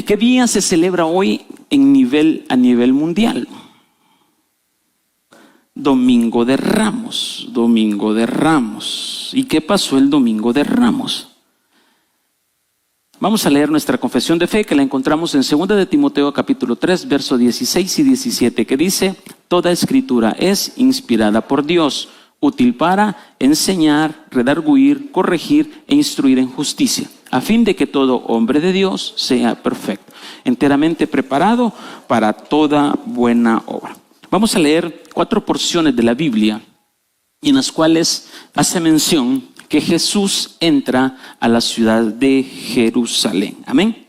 ¿Qué día se celebra hoy a nivel mundial? Domingo de Ramos, Domingo de Ramos. ¿Y qué pasó el Domingo de Ramos? Vamos a leer nuestra confesión de fe, que la encontramos en 2 de Timoteo capítulo 3, versos 16 y 17, que dice: toda escritura es inspirada por Dios, útil para enseñar, redarguir, corregir e instruir en justicia, a fin de que todo hombre de Dios sea perfecto, enteramente preparado para toda buena obra. Vamos a leer 4 porciones de la Biblia en las cuales hace mención que Jesús entra a la ciudad de Jerusalén. Amén.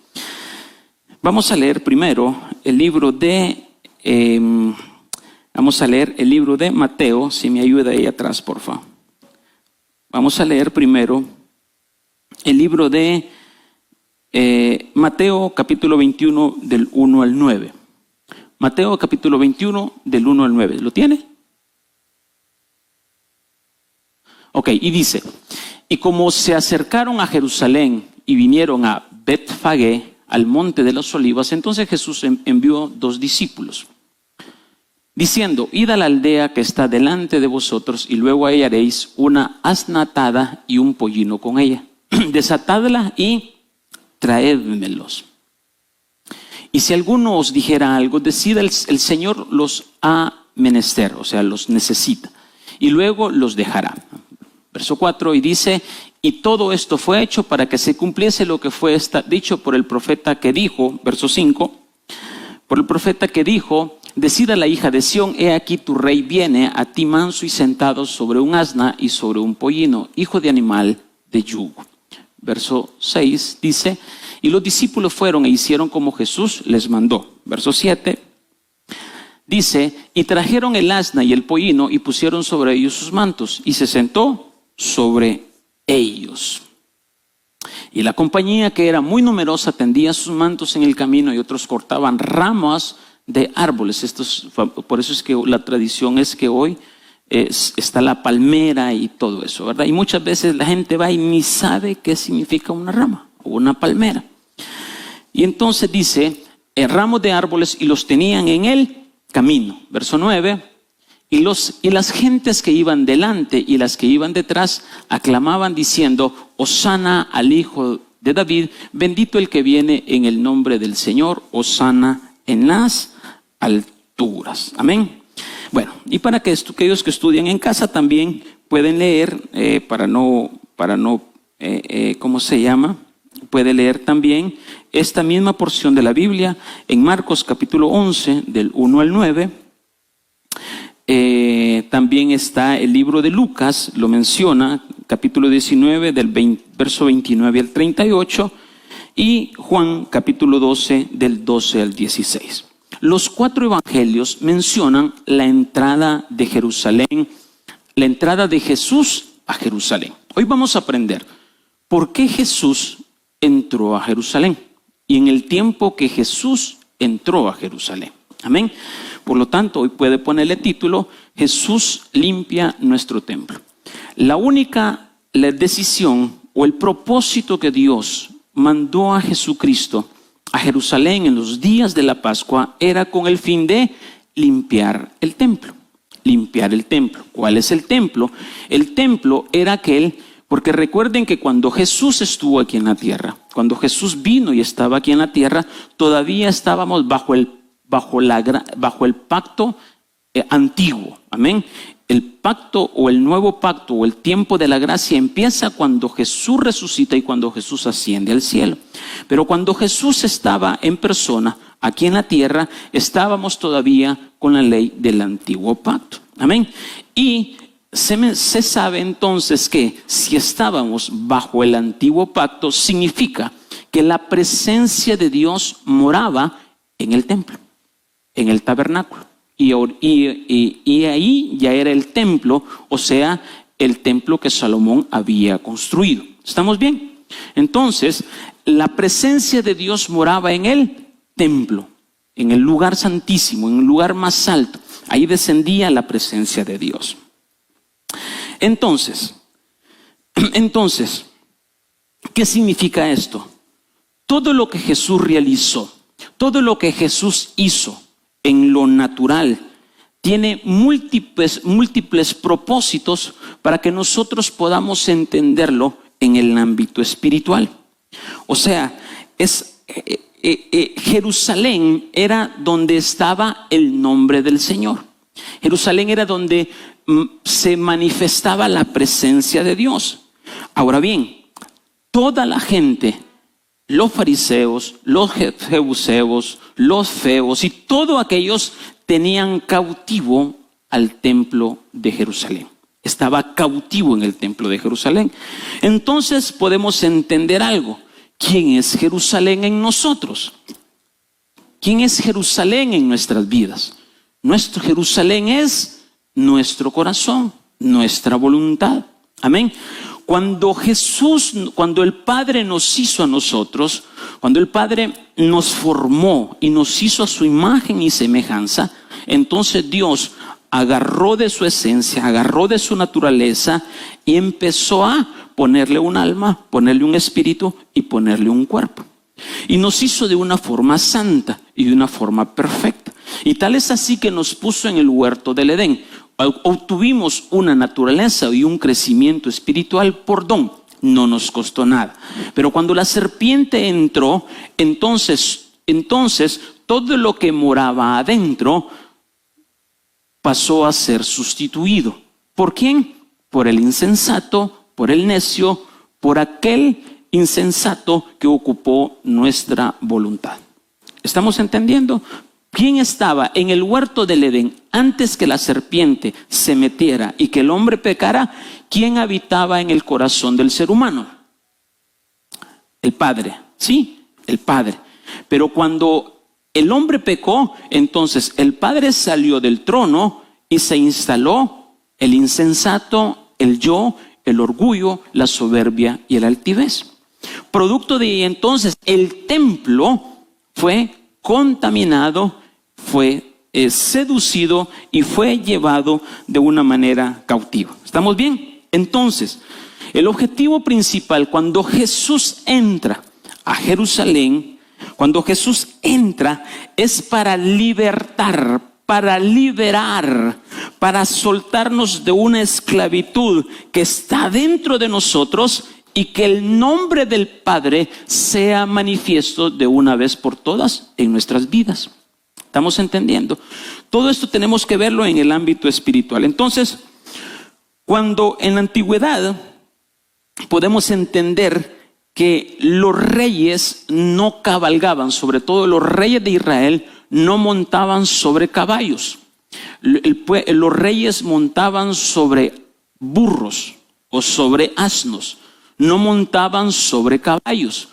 Vamos a leer primero el libro de Mateo. Si me ayuda ahí atrás, por favor. Vamos a leer primero el libro de Mateo capítulo 21 del 1 al 9. Mateo capítulo 21 del 1 al 9. ¿Lo tiene? Ok, y dice: y como se acercaron a Jerusalén y vinieron a Betfagé, al monte de las olivas, entonces Jesús envió 2 discípulos, diciendo: id a la aldea que está delante de vosotros, y luego hallaréis una asna atada y un pollino con ella. Desatadla y traédmelos. Y si alguno os dijera algo, decid: el Señor los ha menester, o sea, los necesita, y luego los dejará. Verso 4, y dice: y todo esto fue hecho para que se cumpliese lo que fue dicho por el profeta que dijo, verso 5, por el profeta que dijo: decida la hija de Sión, he aquí tu rey viene a ti manso y sentado sobre un asna y sobre un pollino, hijo de animal de yugo. Verso 6 dice: y los discípulos fueron e hicieron como Jesús les mandó. Verso 7 dice: y trajeron el asna y el pollino y pusieron sobre ellos sus mantos, y se sentó sobre ellos. Y la compañía, que era muy numerosa, tendía sus mantos en el camino, y otros cortaban ramas de árboles. Por eso es que la tradición es que hoy está la palmera y todo eso, ¿verdad? Y muchas veces la gente va y ni sabe qué significa una rama o una palmera. Y entonces dice: ramos de árboles, y los tenían en el camino. Verso 9. Y las gentes que iban delante y las que iban detrás aclamaban diciendo: Hosana al Hijo de David, bendito el que viene en el nombre del Señor, Hosana en las alturas. Amén. Bueno, y para que aquellos que estudian en casa también pueden leer, puede leer también esta misma porción de la Biblia en Marcos capítulo 11 del 1 al 9. También está el libro de Lucas, lo menciona, capítulo 19 del verso 29 al 38, y Juan capítulo 12 del 12 al 16. Los 4 evangelios mencionan la entrada de Jerusalén, la entrada de Jesús a Jerusalén. Hoy vamos a aprender por qué Jesús entró a Jerusalén y en el tiempo que Jesús entró a Jerusalén. Amén. Por lo tanto, hoy puede ponerle título: Jesús limpia nuestro templo. La decisión o el propósito que Dios mandó a Jesucristo a Jerusalén en los días de la Pascua era con el fin de limpiar el templo. Limpiar el templo. ¿Cuál es el templo? El templo era aquel, porque recuerden que cuando Jesús estuvo aquí en la tierra, cuando Jesús vino y estaba aquí en la tierra, todavía estábamos bajo el pacto antiguo. Amén. El pacto o el nuevo pacto o el tiempo de la gracia empieza cuando Jesús resucita y cuando Jesús asciende al cielo. Pero cuando Jesús estaba en persona aquí en la tierra, estábamos todavía con la ley del antiguo pacto. Amén. Y se sabe entonces que si estábamos bajo el antiguo pacto, significa que la presencia de Dios moraba en el templo, en el tabernáculo. Y ahí ya era el templo, o sea, el templo que Salomón había construido. ¿Estamos bien? Entonces, la presencia de Dios moraba en el templo, en el lugar santísimo, en el lugar más alto. Ahí descendía la presencia de Dios. Entonces, ¿qué significa esto? todo lo que Jesús realizó, todo lo que Jesús hizo en lo natural, tiene múltiples propósitos para que nosotros podamos entenderlo en el ámbito espiritual. O sea, Jerusalén era donde estaba el nombre del Señor. Jerusalén era donde se manifestaba la presencia de Dios. Ahora bien, toda la gente, los fariseos, los jebuseos, los feos y todos aquellos tenían cautivo al templo de Jerusalén. Estaba cautivo en el templo de Jerusalén. Entonces podemos entender algo. ¿Quién es Jerusalén en nosotros? ¿Quién es Jerusalén en nuestras vidas? Nuestro Jerusalén es nuestro corazón, nuestra voluntad. Amén. Cuando el Padre nos hizo a nosotros, cuando el Padre nos formó y nos hizo a su imagen y semejanza, entonces Dios agarró de su esencia, agarró de su naturaleza y empezó a ponerle un alma, ponerle un espíritu y ponerle un cuerpo. Y nos hizo de una forma santa y de una forma perfecta. Y tal es así que nos puso en el huerto del Edén. Obtuvimos una naturaleza y un crecimiento espiritual por don. No nos costó nada. Pero cuando la serpiente entró, entonces todo lo que moraba adentro pasó a ser sustituido. ¿Por quién? Por el insensato, por el necio, por aquel insensato que ocupó nuestra voluntad. ¿Estamos entendiendo? ¿Quién estaba en el huerto del Edén antes que la serpiente se metiera y que el hombre pecara? ¿Quién habitaba en el corazón del ser humano? El Padre, ¿sí? El Padre. Pero cuando el hombre pecó, entonces el Padre salió del trono y se instaló el insensato, el yo, el orgullo, la soberbia y el altivez. Producto de entonces el templo fue contaminado, fue seducido y fue llevado de una manera cautiva. ¿Estamos bien? Entonces, el objetivo principal cuando Jesús entra a Jerusalén, cuando Jesús entra, es para libertar, para liberar, para soltarnos de una esclavitud que está dentro de nosotros y que el nombre del Padre sea manifiesto de una vez por todas en nuestras vidas. ¿Estamos entendiendo? Todo esto tenemos que verlo en el ámbito espiritual. Entonces, cuando en la antigüedad podemos entender que los reyes no cabalgaban, sobre todo los reyes de Israel, no montaban sobre caballos. Los reyes montaban sobre burros o sobre asnos, no montaban sobre caballos,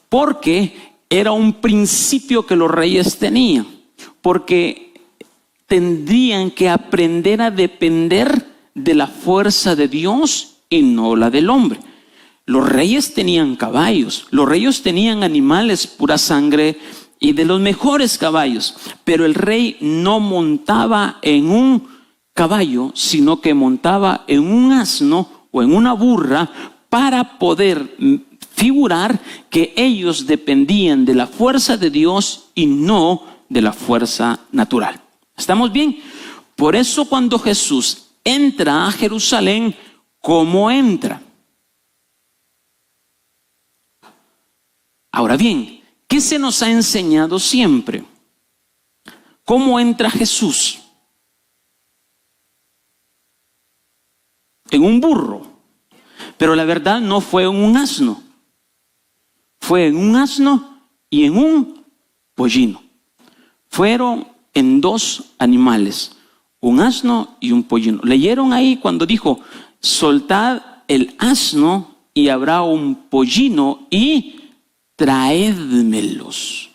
porque era un principio que los reyes tenían, porque tendrían que aprender a depender de la fuerza de Dios y no la del hombre. Los reyes tenían caballos, los reyes tenían animales pura sangre y de los mejores caballos, pero el rey no montaba en un caballo, sino que montaba en un asno o en una burra para poder figurar que ellos dependían de la fuerza de Dios y no de la fuerza natural. ¿Estamos bien? Por eso cuando Jesús entra a Jerusalén, ¿cómo entra? Ahora bien, ¿qué se nos ha enseñado siempre? ¿Cómo entra Jesús? En un burro. Pero la verdad no fue en un asno. Fue en un asno y en un pollino. Fueron en dos animales, un asno y un pollino. Leyeron ahí cuando dijo, soltad el asno y habrá un pollino y traédmelos,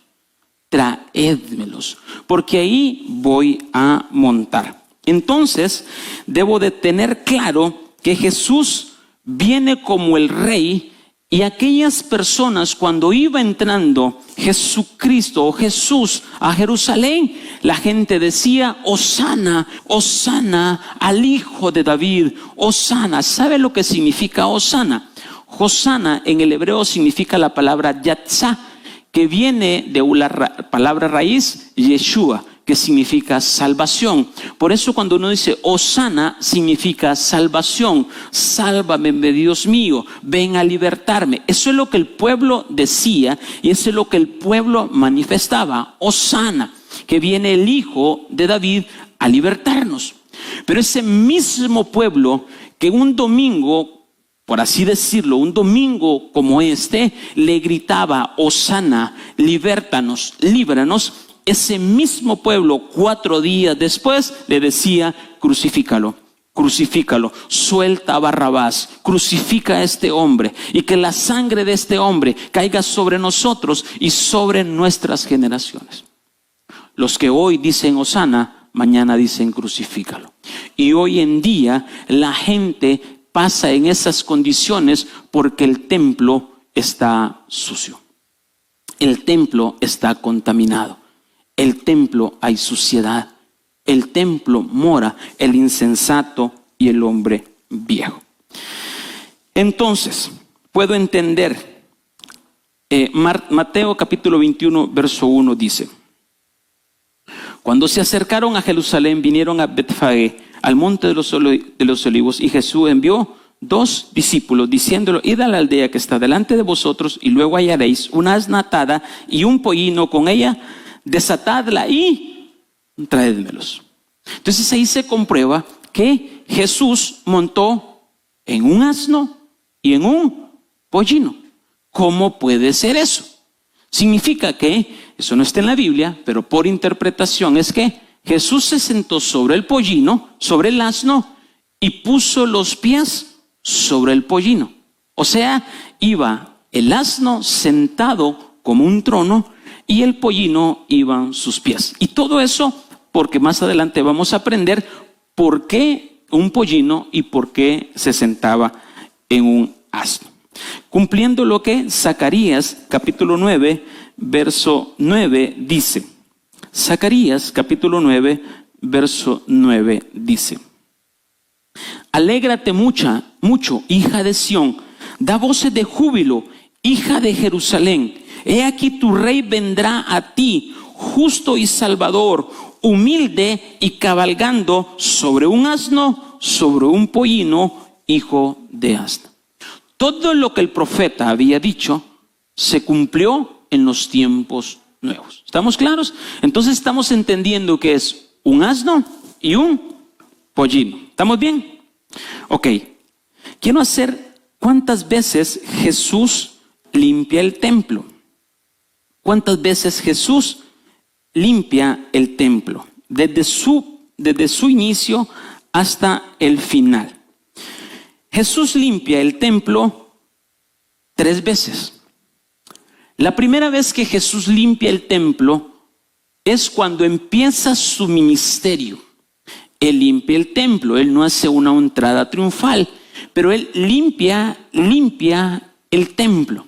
porque ahí voy a montar. Entonces, debo de tener claro que Jesús viene como el rey y aquellas personas cuando iba entrando Jesucristo o Jesús a Jerusalén, la gente decía, Hosana, Hosana al hijo de David, Hosana. ¿Sabe lo que significa Hosana? Hosana en el hebreo significa la palabra yatzá, que viene de la palabra raíz Yeshua, que significa salvación. Por eso cuando uno dice Hosana, significa salvación. Sálvame, Dios mío, ven a libertarme. Eso es lo que el pueblo decía y eso es lo que el pueblo manifestaba. Hosana, que viene el Hijo de David a libertarnos. Pero ese mismo pueblo que un domingo, por así decirlo, un domingo como este, le gritaba Hosana, libértanos, líbranos. Ese mismo pueblo 4 días después le decía crucifícalo, crucifícalo, suelta a Barrabás, crucifica a este hombre y que la sangre de este hombre caiga sobre nosotros y sobre nuestras generaciones. Los que hoy dicen Hosana, mañana dicen crucifícalo. Y hoy en día la gente pasa en esas condiciones porque el templo está sucio. El templo está contaminado. El templo hay suciedad. El templo mora el insensato y el hombre viejo. Entonces, puedo entender. Mateo capítulo 21, verso 1 dice: cuando se acercaron a Jerusalén, vinieron a Betfagé, al monte de los olivos, y Jesús envió 2 discípulos, diciéndolo: id a la aldea que está delante de vosotros, y luego hallaréis una asna atada y un pollino con ella, desatadla y traédmelos. Entonces ahí se comprueba que Jesús montó en un asno y en un pollino. ¿Cómo puede ser eso? Significa que, eso no está en la Biblia, pero por interpretación es que Jesús se sentó sobre el pollino, sobre el asno, y puso los pies sobre el pollino. O sea, iba el asno sentado como un trono y el pollino iban sus pies. Y todo eso porque más adelante vamos a aprender por qué un pollino y por qué se sentaba en un asno. Cumpliendo lo que Zacarías capítulo 9, verso 9 dice. Zacarías capítulo 9, verso 9 dice: alégrate mucho, hija de Sión, da voces de júbilo, hija de Jerusalén. He aquí tu rey vendrá a ti, justo y salvador, humilde y cabalgando sobre un asno, sobre un pollino, hijo de asna. Todo lo que el profeta había dicho se cumplió en los tiempos nuevos. ¿Estamos claros? Entonces estamos entendiendo que es un asno y un pollino. ¿Estamos bien? Ok. Quiero hacer cuántas veces Jesús limpia el templo. ¿Cuántas veces Jesús limpia el templo? Desde su inicio hasta el final. Jesús limpia el templo 3 veces. La primera vez que Jesús limpia el templo es cuando empieza su ministerio. Él limpia el templo, Él no hace una entrada triunfal, pero Él limpia el templo.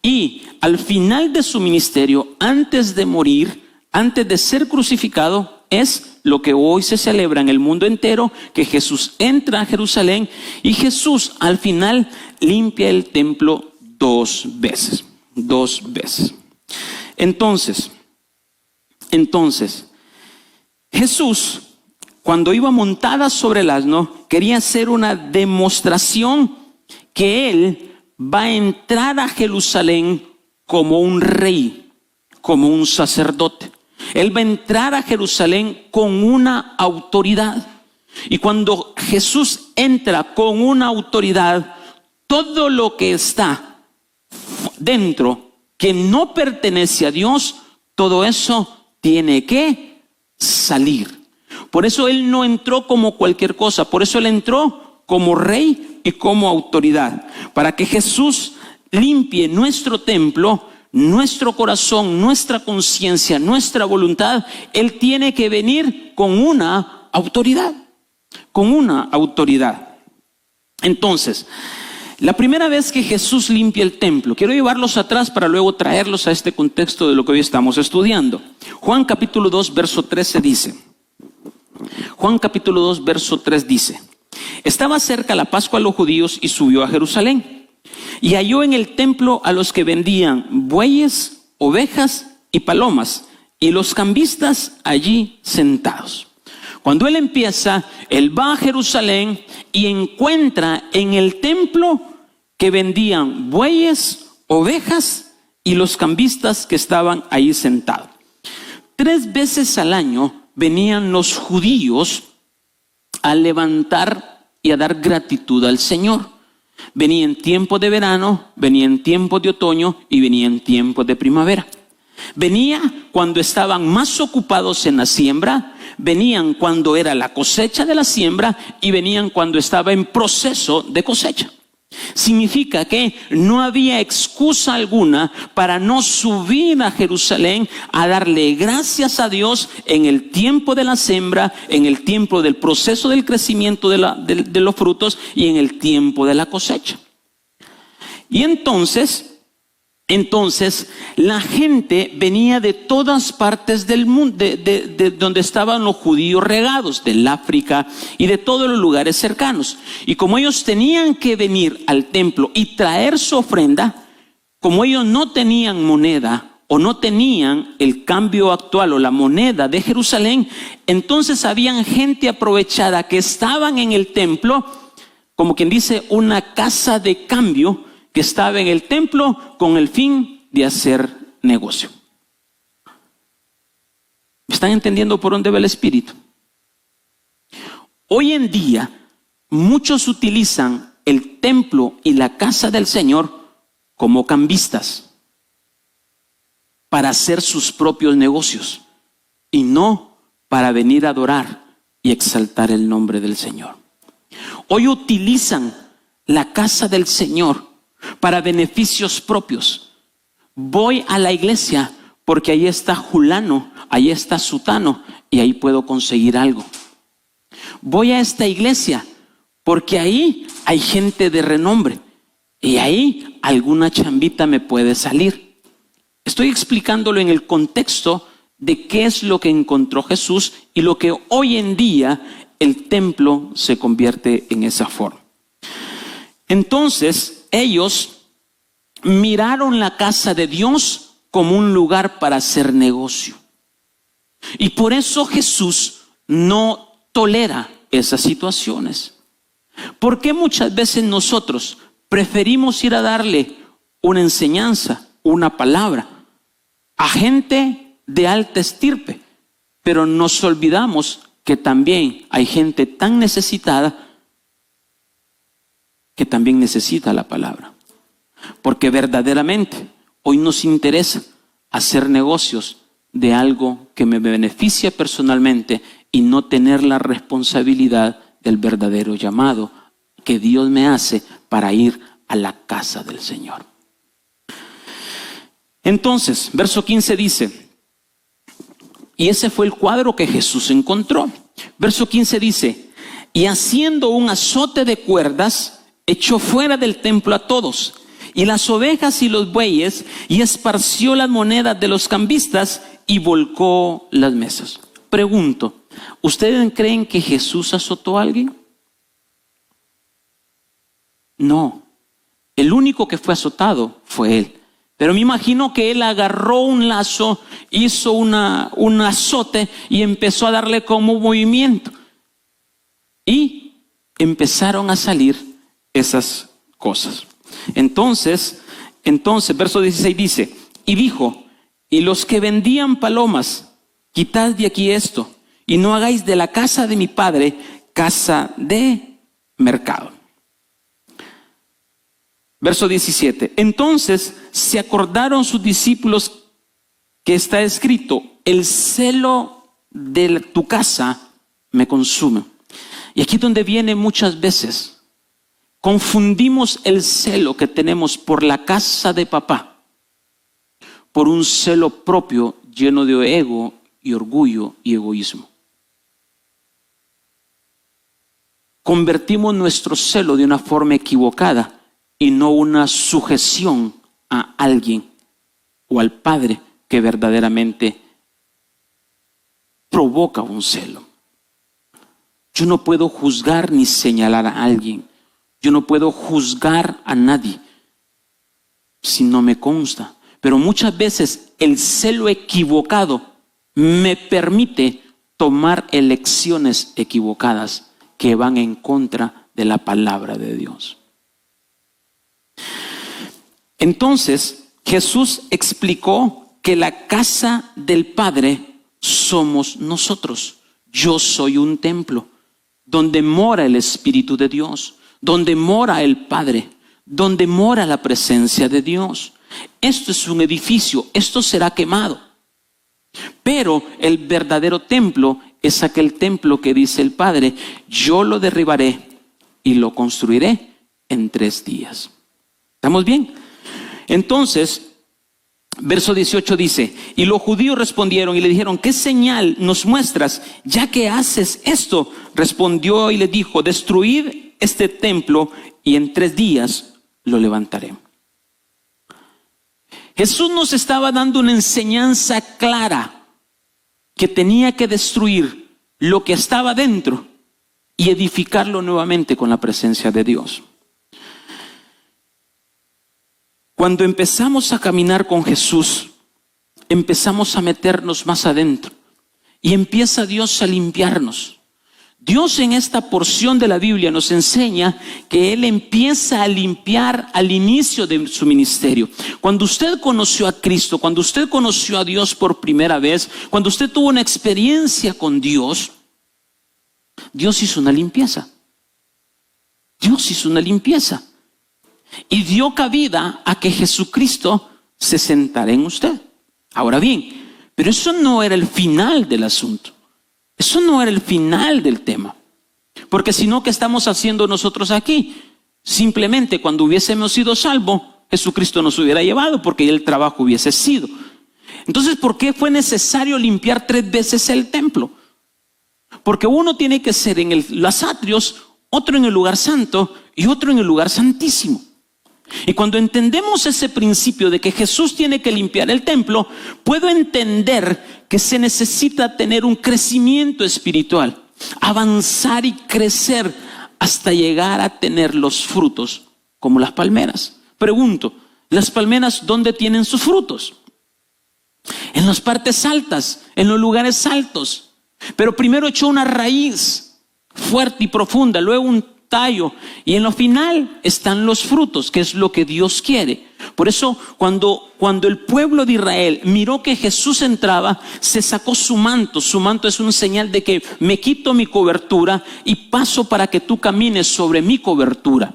Y al final de su ministerio, antes de morir, antes de ser crucificado, es lo que hoy se celebra en el mundo entero, que Jesús entra a Jerusalén y Jesús al final limpia el templo 2 veces. 2 veces. Entonces, Jesús, cuando iba montada sobre el asno, quería hacer una demostración que Él va a entrar a Jerusalén como un rey, como un sacerdote. Él va a entrar a Jerusalén con una autoridad. Y cuando Jesús entra con una autoridad, todo lo que está dentro que no pertenece a Dios, todo eso tiene que salir. Por eso Él no entró como cualquier cosa, por eso Él entró como rey y como autoridad, para que Jesús limpie nuestro templo, nuestro corazón, nuestra conciencia, nuestra voluntad. Él tiene que venir con una autoridad, Entonces, la primera vez que Jesús limpia el templo, quiero llevarlos atrás para luego traerlos a este contexto de lo que hoy estamos estudiando. Juan capítulo 2, verso 13 dice, Juan capítulo 2, verso 3 dice: estaba cerca la Pascua de los judíos y subió a Jerusalén. Y halló en el templo a los que vendían bueyes, ovejas y palomas, y los cambistas allí sentados. Cuando él empieza, él va a Jerusalén y encuentra en el templo que vendían bueyes, ovejas y los cambistas que estaban ahí sentados. 3 veces al año venían los judíos a levantar y a dar gratitud al Señor. Venía en tiempo de verano, venía en tiempo de otoño y venía en tiempo de primavera. Venía cuando estaban más ocupados en la siembra, venían cuando era la cosecha de la siembra y venían cuando estaba en proceso de cosecha. Significa que no había excusa alguna para no subir a Jerusalén a darle gracias a Dios en el tiempo de la siembra, en el tiempo del proceso del crecimiento de los frutos y en el tiempo de la cosecha. Y entonces la gente venía de todas partes del mundo, de donde estaban los judíos regados, del África y de todos los lugares cercanos. Y como ellos tenían que venir al templo y traer su ofrenda, como ellos no tenían moneda o no tenían el cambio actual o la moneda de Jerusalén, entonces habían gente aprovechada que estaban en el templo, como quien dice, una casa de cambio, que estaba en el templo con el fin de hacer negocio. ¿Me están entendiendo por dónde va el espíritu? Hoy en día, muchos utilizan el templo y la casa del Señor como cambistas para hacer sus propios negocios y no para venir a adorar y exaltar el nombre del Señor. Hoy utilizan la casa del Señor para beneficios propios. Voy a la iglesia porque ahí está Julano, ahí está Sutano y ahí puedo conseguir algo. Voy a esta iglesia porque ahí hay gente de renombre y ahí alguna chambita me puede salir. Estoy explicándolo en el contexto de qué es lo que encontró Jesús y lo que hoy en día el templo se convierte en esa forma. Entonces, ellos miraron la casa de Dios como un lugar para hacer negocio. Y por eso Jesús no tolera esas situaciones. ¿Por qué muchas veces nosotros preferimos ir a darle una enseñanza, una palabra a gente de alta estirpe, pero nos olvidamos que también hay gente tan necesitada que también necesita la palabra? Porque verdaderamente hoy nos interesa hacer negocios de algo que me beneficia personalmente y no tener la responsabilidad del verdadero llamado que Dios me hace para ir a la casa del Señor. Entonces, verso 15 dice, y ese fue el cuadro que Jesús encontró. Verso 15 dice, y haciendo un azote de cuerdas, echó fuera del templo a todos, y las ovejas y los bueyes, y esparció las monedas de los cambistas, y volcó las mesas. Pregunto, ¿ustedes creen que Jesús azotó a alguien? No, el único que fue azotado fue él. Pero me imagino que él agarró un lazo, hizo un azote y empezó a darle como movimiento. Y empezaron a salir esas cosas. Entonces, verso 16 dice, y dijo, y los que vendían palomas, quitad de aquí esto, y no hagáis de la casa de mi padre casa de mercado. Verso 17, entonces se acordaron sus discípulos que está escrito, el celo de tu casa me consume. Y aquí es donde viene muchas veces. Confundimos el celo que tenemos por la casa de papá por un celo propio lleno de ego y orgullo y egoísmo. Convertimos nuestro celo de una forma equivocada y no una sujeción a alguien o al Padre que verdaderamente provoca un celo. Yo no puedo juzgar ni señalar a alguien. Yo no puedo juzgar a nadie si no me consta. Pero muchas veces el celo equivocado me permite tomar elecciones equivocadas que van en contra de la palabra de Dios. Entonces, Jesús explicó que la casa del Padre somos nosotros. Yo soy un templo donde mora el Espíritu de Dios, donde mora el Padre, donde mora la presencia de Dios. Esto es un edificio, esto será quemado. Pero el verdadero templo es aquel templo que dice el Padre: yo lo derribaré y lo construiré en 3 días. ¿Estamos bien? Entonces, verso 18 dice: y los judíos respondieron y le dijeron: ¿qué señal nos muestras ya que haces esto? Respondió y le dijo: destruid este templo y en 3 días lo levantaré. Jesús nos estaba dando una enseñanza clara que tenía que destruir lo que estaba dentro y edificarlo nuevamente con la presencia de Dios. Cuando empezamos a caminar con Jesús, empezamos a meternos más adentro y empieza Dios a limpiarnos. Dios en esta porción de la Biblia nos enseña que Él empieza a limpiar al inicio de su ministerio. Cuando usted conoció a Cristo, cuando usted conoció a Dios por primera vez, cuando usted tuvo una experiencia con Dios, Dios hizo una limpieza. Dios hizo una limpieza. Y dio cabida a que Jesucristo se sentara en usted. Ahora bien, pero eso no era el final del asunto. Eso no era el final del tema. Porque si no, ¿qué estamos haciendo nosotros aquí? Simplemente cuando hubiésemos sido salvos, Jesucristo nos hubiera llevado porque el trabajo hubiese sido. Entonces, ¿por qué fue necesario limpiar 3 veces el templo? Porque uno tiene que ser en los atrios, otro en el lugar santo y otro en el lugar santísimo. Y cuando entendemos ese principio de que Jesús tiene que limpiar el templo, puedo entender que se necesita tener un crecimiento espiritual, avanzar y crecer hasta llegar a tener los frutos como las palmeras. Pregunto, ¿las palmeras dónde tienen sus frutos? En las partes altas, en los lugares altos. Pero primero echó una raíz fuerte y profunda, luego un tallo, y en lo final están los frutos, que es lo que Dios quiere. Por eso cuando el pueblo de Israel miró que Jesús entraba, se sacó su manto. Su manto es una señal de que me quito mi cobertura y paso para que tú camines sobre mi cobertura.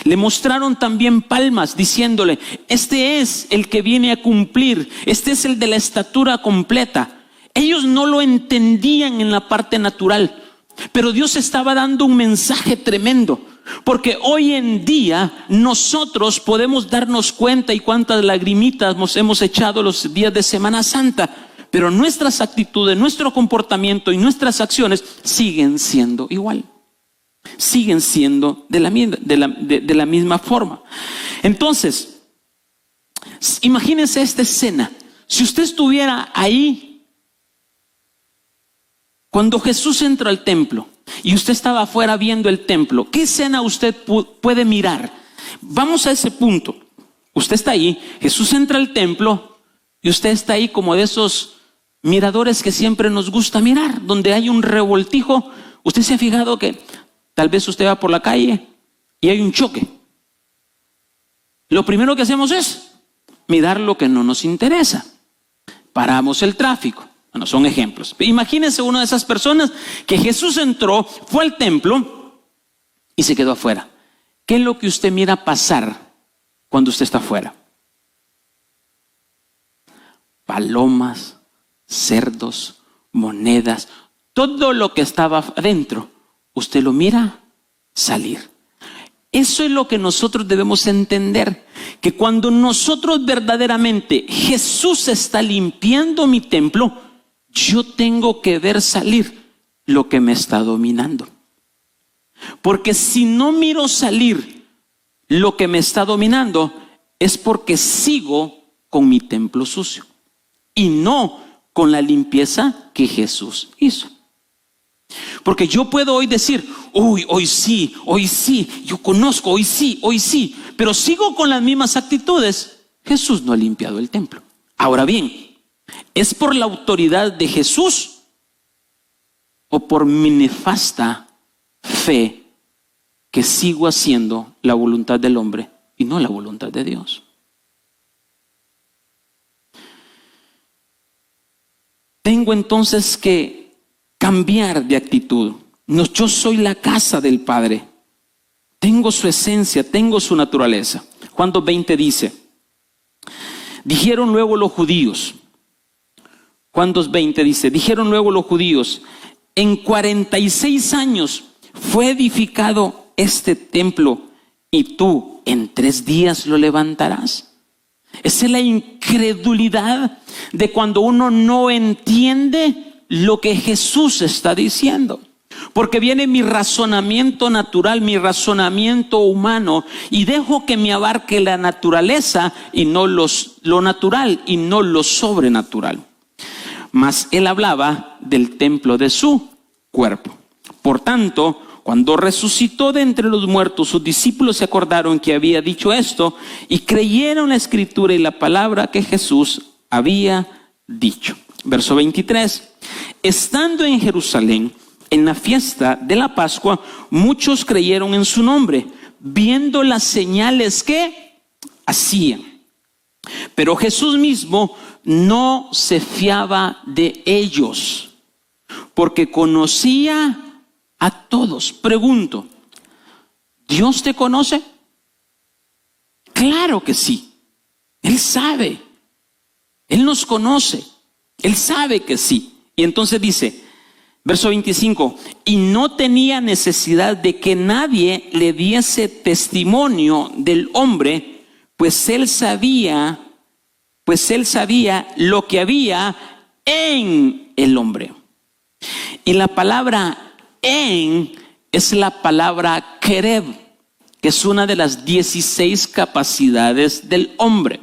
Le mostraron también palmas diciéndole: este es el que viene a cumplir, este es el de la estatura completa. Ellos no lo entendían en la parte natural, pero Dios estaba dando un mensaje tremendo, porque hoy en día nosotros podemos darnos cuenta y cuántas lagrimitas nos hemos echado los días de Semana Santa, pero nuestras actitudes, nuestro comportamiento y nuestras acciones siguen siendo igual, siguen siendo de la misma forma. Entonces, imagínense esta escena. Si usted estuviera ahí cuando Jesús entró al templo y usted estaba afuera viendo el templo, ¿qué escena usted puede mirar? Vamos a ese punto. Usted está ahí, Jesús entra al templo y usted está ahí como de esos miradores que siempre nos gusta mirar, donde hay un revoltijo. Usted se ha fijado que tal vez usted va por la calle y hay un choque. Lo primero que hacemos es mirar lo que no nos interesa. Paramos el tráfico. Bueno, son ejemplos. Imagínense una de esas personas que Jesús entró, fue al templo y se quedó afuera. ¿Qué es lo que usted mira pasar cuando usted está afuera? Palomas, cerdos, monedas, todo lo que estaba adentro, usted lo mira salir. Eso es lo que nosotros debemos entender, que cuando nosotros verdaderamente Jesús está limpiando mi templo, yo tengo que ver salir lo que me está dominando. Porque si no miro salir lo que me está dominando, es porque sigo con mi templo sucio y no con la limpieza que Jesús hizo. Porque yo puedo hoy decir: uy, hoy sí, yo conozco, hoy sí, pero sigo con las mismas actitudes. Jesús no ha limpiado el templo. Ahora bien, ¿es por la autoridad de Jesús o por mi nefasta fe que sigo haciendo la voluntad del hombre y no la voluntad de Dios? Tengo entonces que cambiar de actitud. No, yo soy la casa del Padre. Tengo su esencia, tengo su naturaleza. Juan 2:20 dice, dijeron luego los judíos, Juan 2:20 dice, dijeron luego los judíos, en 46 años fue edificado este templo y tú en 3 días lo levantarás. Esa es la incredulidad de cuando uno no entiende lo que Jesús está diciendo. Porque viene mi razonamiento natural, mi razonamiento humano, y dejo que me abarque la naturaleza y no lo natural y no lo sobrenatural. Mas él hablaba del templo de su cuerpo. Por tanto, cuando resucitó de entre los muertos, sus discípulos se acordaron que había dicho esto y creyeron la escritura y la palabra que Jesús había dicho. Verso 23. Estando en Jerusalén, en la fiesta de la Pascua, muchos creyeron en su nombre, viendo las señales que hacían. Pero Jesús mismo no se fiaba de ellos, porque conocía a todos. Pregunto, ¿Dios te conoce? Claro que sí. Él sabe. Él nos conoce. Él sabe que sí. Y entonces dice, verso 25, y no tenía necesidad de que nadie le diese testimonio del hombre, pues él sabía lo que había en el hombre. Y la palabra en es la palabra querer, que es una de las 16 capacidades del hombre.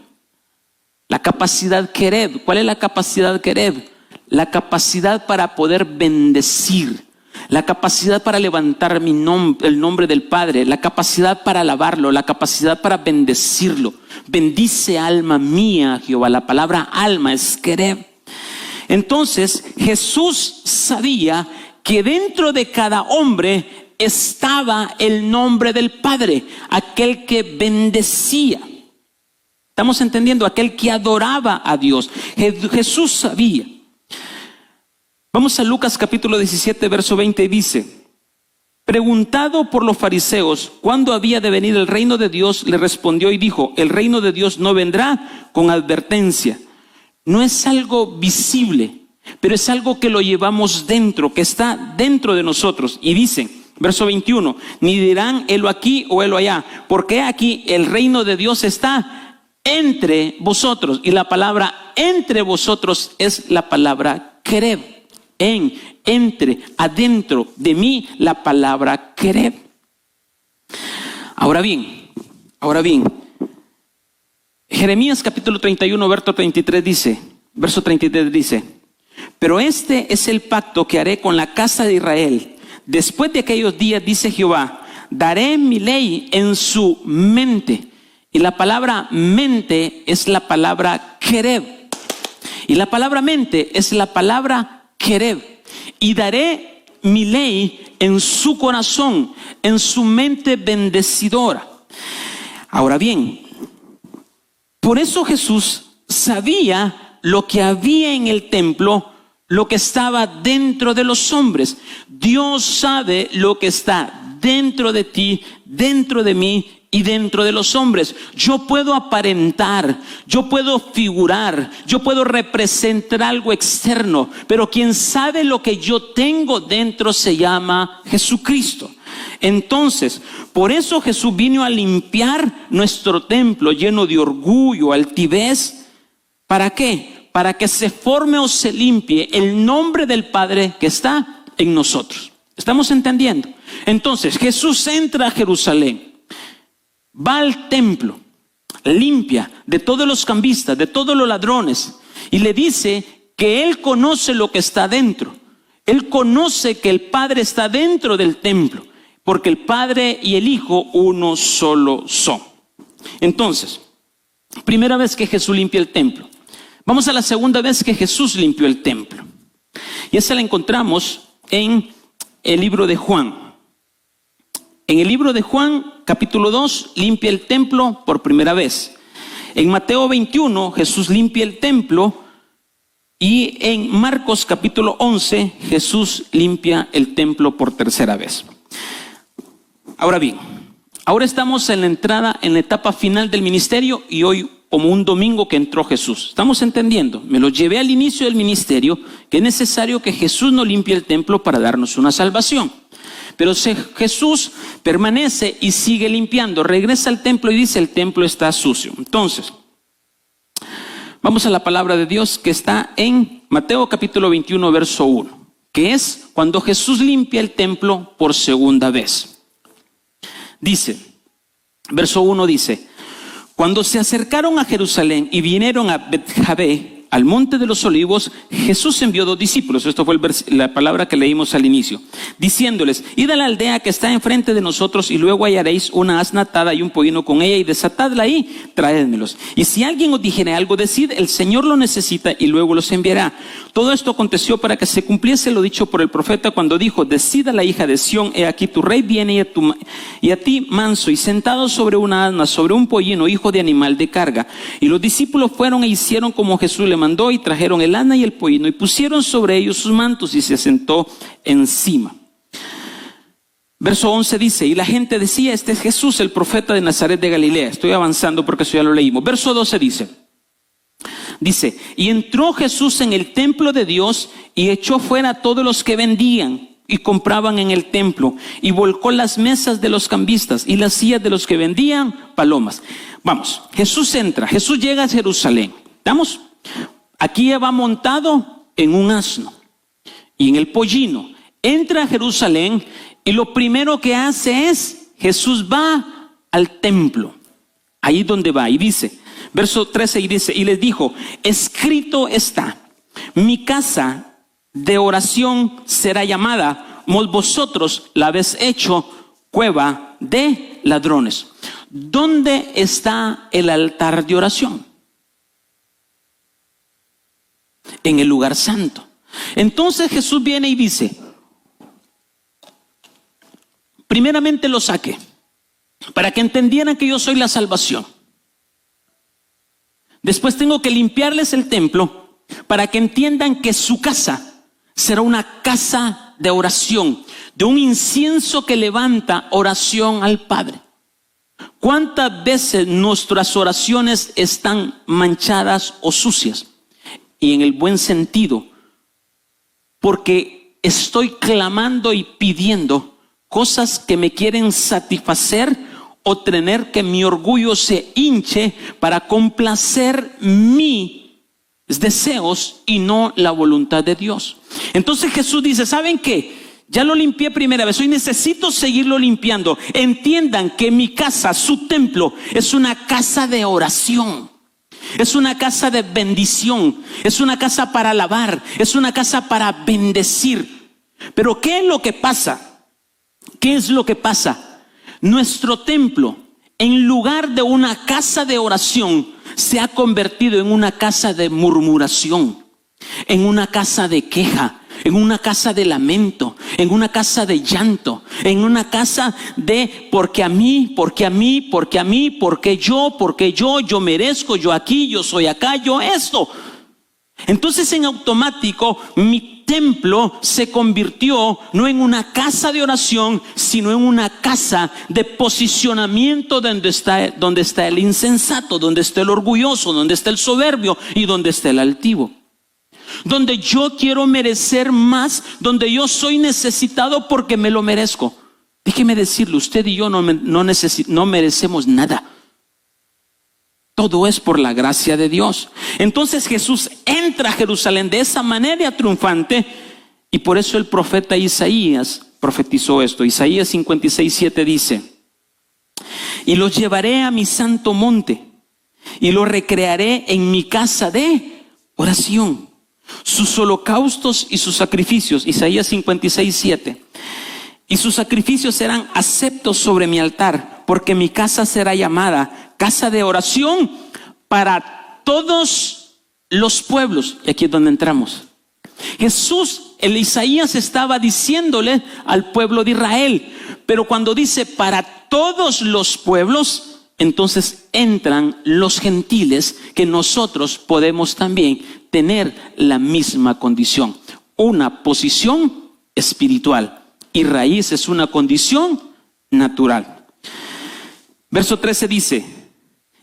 La capacidad querer. ¿Cuál es la capacidad querer? La capacidad para poder bendecir, la capacidad para levantar el nombre del Padre, la capacidad para alabarlo, la capacidad para bendecirlo. Bendice alma mía, Jehová. La palabra alma es querer. Entonces Jesús sabía que dentro de cada hombre estaba el nombre del Padre, aquel que bendecía. ¿Estamos entendiendo? Aquel que adoraba a Dios. Jesús sabía. Vamos a Lucas capítulo 17, verso 20 y dice, preguntado por los fariseos cuándo había de venir el reino de Dios, le respondió y dijo, el reino de Dios no vendrá con advertencia. No es algo visible, pero es algo que lo llevamos dentro, que está dentro de nosotros. Y dicen, verso 21, ni dirán helo aquí o helo allá, porque aquí el reino de Dios está entre vosotros. Y la palabra entre vosotros es la palabra querer. Entre, adentro de mí, la palabra querer. Ahora bien, Jeremías capítulo 31, verso 33 dice, pero este es el pacto que haré con la casa de Israel. Después de aquellos días, dice Jehová, daré mi ley en su mente. Y la palabra mente es la palabra querer. Y la palabra mente es la palabra querer. Y daré mi ley en su corazón, en su mente bendecidora. Ahora bien, por eso Jesús sabía lo que había en el templo, lo que estaba dentro de los hombres. Dios sabe lo que está dentro de ti, dentro de mí y dentro de los hombres. Yo puedo aparentar, yo puedo figurar, yo puedo representar algo externo, pero quien sabe lo que yo tengo dentro se llama Jesucristo. Entonces, por eso Jesús vino a limpiar nuestro templo lleno de orgullo, altivez. ¿Para qué? Para que se forme o se limpie el nombre del Padre que está en nosotros. ¿Estamos entendiendo? Entonces, Jesús entra a Jerusalén, va al templo, limpia de todos los cambistas, de todos los ladrones, y le dice que Él conoce lo que está dentro. Él conoce que el Padre está dentro del templo, porque el Padre y el Hijo uno solo son. Entonces, Primera vez que Jesús limpia el templo. Vamos a la segunda vez que Jesús limpió el templo. Y esa la encontramos en el libro de Juan. En el libro de Juan, capítulo 2, limpia el templo por primera vez. En Mateo 21, Jesús limpia el templo. Y en Marcos capítulo 11, Jesús limpia el templo por tercera vez. Ahora bien, ahora estamos en la entrada, en la etapa final del ministerio, y hoy como un domingo que entró Jesús. ¿Estamos entendiendo? Me lo llevé al inicio del ministerio, que es necesario que Jesús no limpie el templo para darnos una salvación. Pero Jesús permanece y sigue limpiando. Regresa al templo y dice: el templo está sucio. Entonces, vamos a la palabra de Dios que está en Mateo capítulo 21, verso 1, que es cuando Jesús limpia el templo por segunda vez. Dice, verso 1 dice: cuando se acercaron a Jerusalén y vinieron a Betfagé, al monte de los olivos, Jesús envió 2 discípulos. Esto fue la palabra que leímos al inicio, diciéndoles: id a la aldea que está enfrente de nosotros, y luego hallaréis una asna atada y un pollino con ella, y desatadla ahí, traédmelos. Y si alguien os dijere algo, decid: el Señor lo necesita, y luego los enviará. Todo esto aconteció para que se cumpliese lo dicho por el profeta, cuando dijo: decid a la hija de Sión: he aquí tu rey viene, y a ti manso y sentado sobre una asna, sobre un pollino, hijo de animal de carga. Y los discípulos fueron e hicieron como Jesús le mandó, y trajeron el asna y el pollino, y pusieron sobre ellos sus mantos, y se sentó encima. Verso 11 dice: y la gente decía: este es Jesús, el profeta de Nazaret de Galilea. Estoy avanzando porque eso ya lo leímos. Verso 12 dice: y entró Jesús en el templo de Dios, y echó fuera a todos los que vendían y compraban en el templo, y volcó las mesas de los cambistas y las sillas de los que vendían palomas. Vamos, Jesús entra, Jesús llega a Jerusalén. ¿Estamos? Aquí va montado en un asno y en el pollino. Entra a Jerusalén, y lo primero que hace es, Jesús va al templo. Ahí donde va, y dice, verso 13, y dice: y les dijo: escrito está, mi casa de oración será llamada, mas vosotros la habéis hecho cueva de ladrones. ¿Dónde está el altar de oración? En el lugar santo. Entonces Jesús viene y dice: primeramente lo saqué para que entendieran que yo soy la salvación. Después tengo que limpiarles el templo para que entiendan que su casa será una casa de oración, de un incienso que levanta oración al Padre. ¿Cuántas veces nuestras oraciones están manchadas o sucias? Y en el buen sentido, porque estoy clamando y pidiendo cosas que me quieren satisfacer, o tener que mi orgullo se hinche para complacer mis deseos y no la voluntad de Dios. Entonces Jesús dice: ¿saben qué? Ya lo limpié primera vez, hoy necesito seguirlo limpiando. Entiendan que mi casa, su templo, es una casa de oración. Es una casa de bendición, es una casa para alabar, es una casa para bendecir. Pero ¿qué es lo que pasa? ¿Qué es lo que pasa? Nuestro templo, en lugar de una casa de oración, se ha convertido en una casa de murmuración, en una casa de queja, en una casa de lamento, en una casa de llanto, en una casa de porque a mí, porque a mí, porque a mí, porque yo merezco, yo aquí, yo soy acá, yo esto. Entonces en automático mi templo se convirtió no en una casa de oración, sino en una casa de posicionamiento donde está el insensato, donde está el orgulloso, donde está el soberbio y donde está el altivo. Donde yo quiero merecer más, donde yo soy necesitado porque me lo merezco. Déjeme decirle, usted y yo no merecemos nada. Todo es por la gracia de Dios. Entonces Jesús entra a Jerusalén de esa manera triunfante, y por eso el profeta Isaías profetizó esto. Isaías 56:7 dice: y los llevaré a mi santo monte y los recrearé en mi casa de oración. Sus holocaustos y sus sacrificios, Isaías 56:7, y sus sacrificios serán aceptos sobre mi altar, porque mi casa será llamada casa de oración para todos los pueblos. Y aquí es donde entramos. Jesús, el Isaías estaba diciéndole al pueblo de Israel, pero cuando dice para todos los pueblos, entonces entran los gentiles, que nosotros podemos también tener la misma condición, una posición espiritual, y raíz es una condición natural. Verso 13 dice: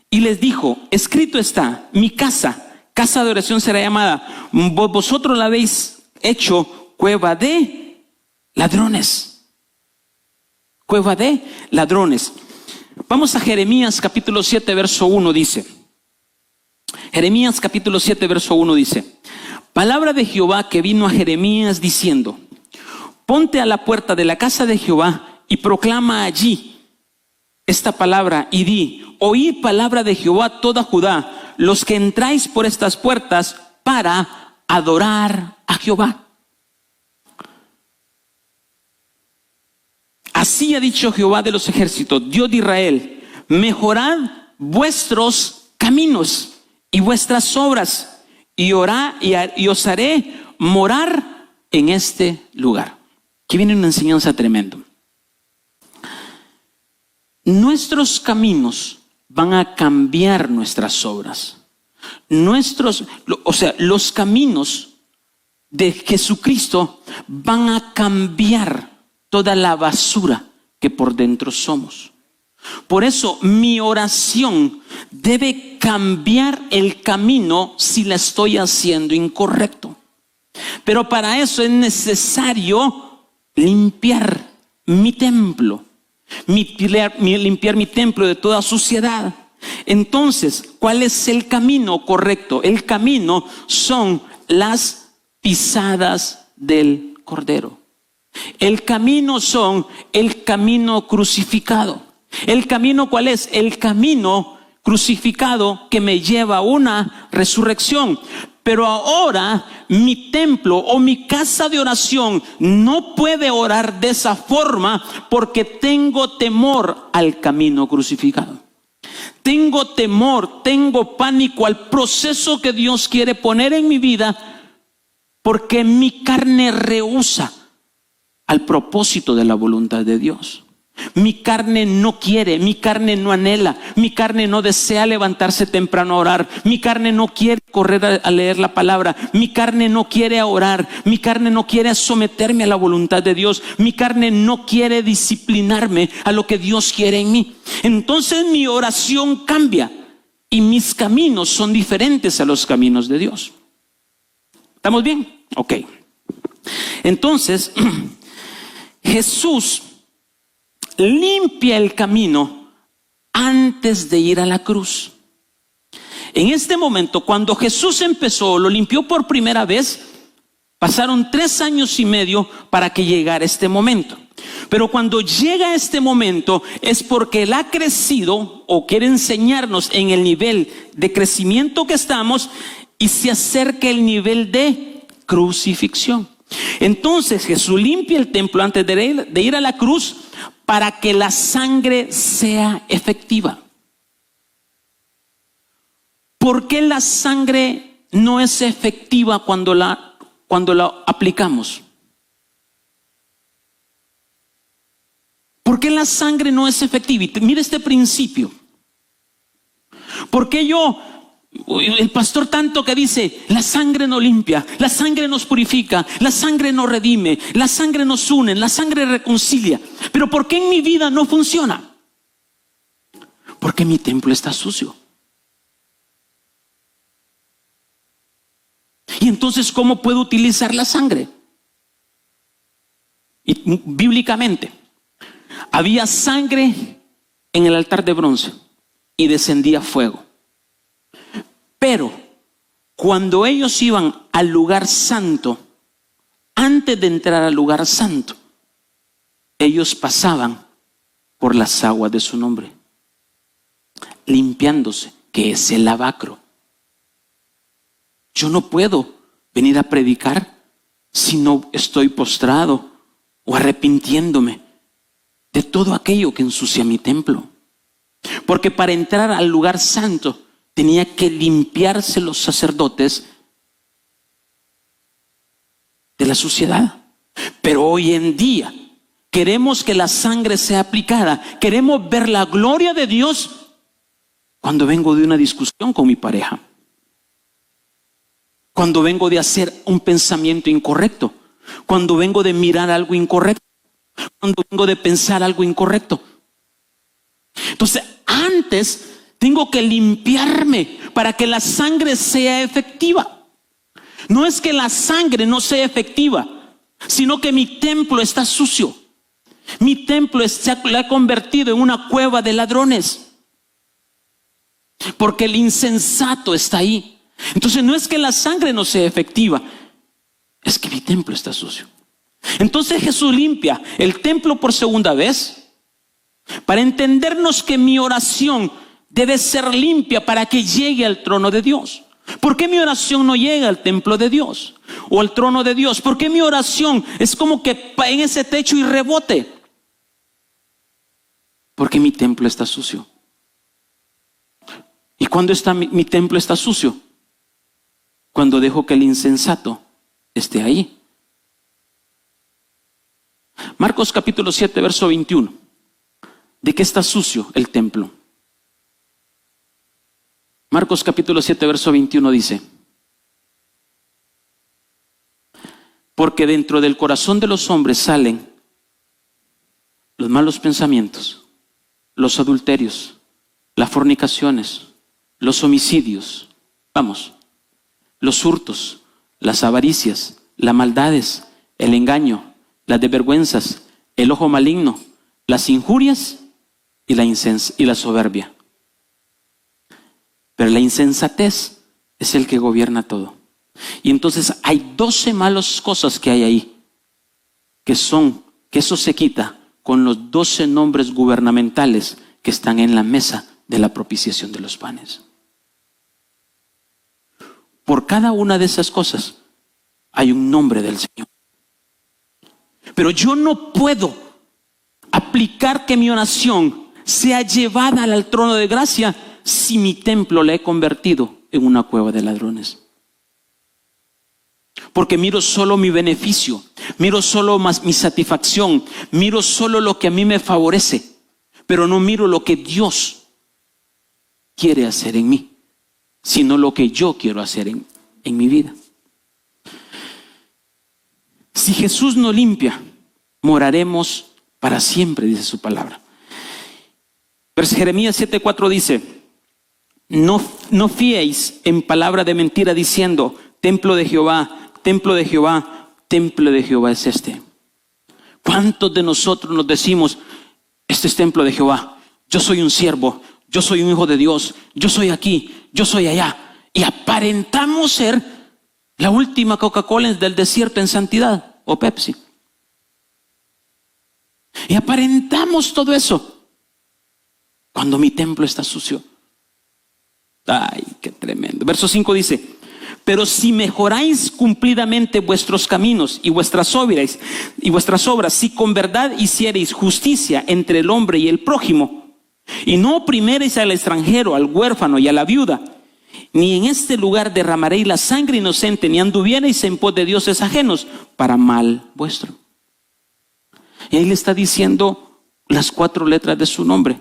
y les dijo, escrito está, mi casa de oración será llamada, vosotros la habéis hecho cueva de ladrones. Cueva de ladrones. Vamos a Jeremías capítulo 7, verso 1 dice. Jeremías capítulo 7, verso 1 dice: palabra de Jehová que vino a Jeremías diciendo: ponte a la puerta de la casa de Jehová y proclama allí esta palabra y di: oíd palabra de Jehová toda Judá, los que entráis por estas puertas para adorar a Jehová. Así ha dicho Jehová de los ejércitos, Dios de Israel: mejorad vuestros caminos y vuestras obras, y os haré morar en este lugar. Aquí viene una enseñanza tremenda. Nuestros caminos van a cambiar nuestras obras. Los caminos de Jesucristo van a cambiar toda la basura que por dentro somos. Por eso mi oración debe cambiar el camino si la estoy haciendo incorrecto. Pero para eso es necesario limpiar mi templo. Limpiar mi templo de toda suciedad. Entonces, ¿cuál es el camino correcto? El camino son las pisadas del Cordero. El camino son el camino crucificado. ¿El camino cuál es? El camino crucificado que me lleva a una resurrección. Pero ahora mi templo o mi casa de oración no puede orar de esa forma porque tengo temor al camino crucificado. Tengo temor, tengo pánico al proceso que Dios quiere poner en mi vida porque mi carne rehúsa al propósito de la voluntad de Dios. Mi carne no quiere, mi carne no anhela, mi carne no desea levantarse temprano a orar, mi carne no quiere correr a leer la palabra, mi carne no quiere orar, mi carne no quiere someterme a la voluntad de Dios, mi carne no quiere disciplinarme a lo que Dios quiere en mí. Entonces mi oración cambia y mis caminos son diferentes a los caminos de Dios. ¿Estamos bien? Ok. Entonces Jesús limpia el camino antes de ir a la cruz. En este momento, cuando Jesús empezó, lo limpió por primera vez, pasaron 3 años y medio para que llegara este momento. Pero cuando llega este momento es porque Él ha crecido o quiere enseñarnos en el nivel de crecimiento que estamos y se acerca el nivel de crucifixión. Entonces Jesús limpia el templo antes de ir a la cruz para que la sangre sea efectiva. ¿Por qué la sangre no es efectiva cuando la aplicamos? ¿Por qué la sangre no es efectiva? Y mire este principio. ¿Por qué el pastor tanto que dice, la sangre nos limpia, la sangre nos purifica, la sangre nos redime, la sangre nos une, la sangre reconcilia? Pero ¿por qué en mi vida no funciona? Porque mi templo está sucio. Y entonces, ¿cómo puedo utilizar la sangre? Y bíblicamente, había sangre en el altar de bronce y descendía fuego. Pero cuando ellos iban al lugar santo, antes de entrar al lugar santo, ellos pasaban por las aguas de su nombre, limpiándose, que es el lavacro. Yo no puedo venir a predicar si no estoy postrado o arrepintiéndome de todo aquello que ensucia mi templo. Porque para entrar al lugar santo tenía que limpiarse los sacerdotes de la suciedad. Pero hoy en día queremos que la sangre sea aplicada. Queremos ver la gloria de Dios cuando vengo de una discusión con mi pareja. Cuando vengo de hacer un pensamiento incorrecto. Cuando vengo de mirar algo incorrecto. Cuando vengo de pensar algo incorrecto. Entonces, antes tengo que limpiarme para que la sangre sea efectiva. No es que la sangre no sea efectiva, sino que mi templo está sucio. Mi templo se ha convertido en una cueva de ladrones. Porque el insensato está ahí. Entonces no es que la sangre no sea efectiva, es que mi templo está sucio. Entonces Jesús limpia el templo por segunda vez para entendernos que mi oración debe ser limpia para que llegue al trono de Dios. ¿Por qué mi oración no llega al templo de Dios o al trono de Dios? ¿Por qué mi oración es como que en ese techo y rebote? Porque mi templo está sucio. ¿Y cuándo mi templo está sucio? Cuando dejo que el insensato esté ahí. Marcos capítulo 7, verso 21. ¿De qué está sucio el templo? Marcos capítulo 7, verso 21 dice: porque dentro del corazón de los hombres salen los malos pensamientos, los adulterios, las fornicaciones, los homicidios, los hurtos, las avaricias, las maldades, el engaño, las desvergüenzas, el ojo maligno, las injurias y la soberbia. Pero la insensatez es el que gobierna todo. Y entonces hay 12 malas cosas que hay ahí, que eso se quita con los 12 nombres gubernamentales que están en la mesa de la propiciación de los panes. Por cada una de esas cosas hay un nombre del Señor. Pero yo no puedo aplicar que mi oración sea llevada al trono de gracia si mi templo le he convertido en una cueva de ladrones. Porque miro solo mi beneficio, miro solo mi satisfacción, miro solo lo que a mí me favorece, pero no miro lo que Dios quiere hacer en mí, sino lo que yo quiero hacer en mi vida. Si Jesús nos limpia, moraremos para siempre, dice su palabra. Pero Jeremías 7:4 dice: no fiéis en palabra de mentira diciendo, templo de Jehová, templo de Jehová, templo de Jehová es este. ¿Cuántos de nosotros nos decimos, este es templo de Jehová, yo soy un siervo, yo soy un hijo de Dios, yo soy aquí, yo soy allá? Y aparentamos ser la última Coca-Cola del desierto en santidad, o Pepsi. Y aparentamos todo eso cuando mi templo está sucio. Ay, qué tremendo. Verso 5 dice: pero si mejoráis cumplidamente vuestros caminos y vuestras obras, si con verdad hiciereis justicia entre el hombre y el prójimo, y no oprimiereis al extranjero, al huérfano y a la viuda, ni en este lugar derramaréis la sangre inocente, ni anduviereis en pos de dioses ajenos para mal vuestro. Y ahí le está diciendo las 4 letras de su nombre.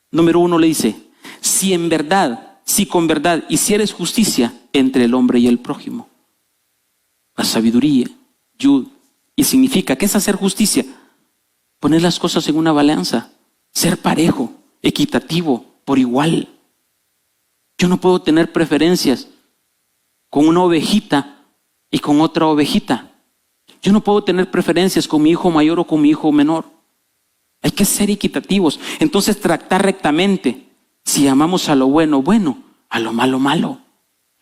Número 1 le dice: si con verdad hicieres justicia entre el hombre y el prójimo. La sabiduría, yud, y significa, ¿qué es hacer justicia? Poner las cosas en una balanza, ser parejo, equitativo, por igual. Yo no puedo tener preferencias con una ovejita y con otra ovejita. Yo no puedo tener preferencias con mi hijo mayor o con mi hijo menor. Hay que ser equitativos. Entonces, tratar rectamente. Si llamamos a lo bueno, bueno, a lo malo, malo.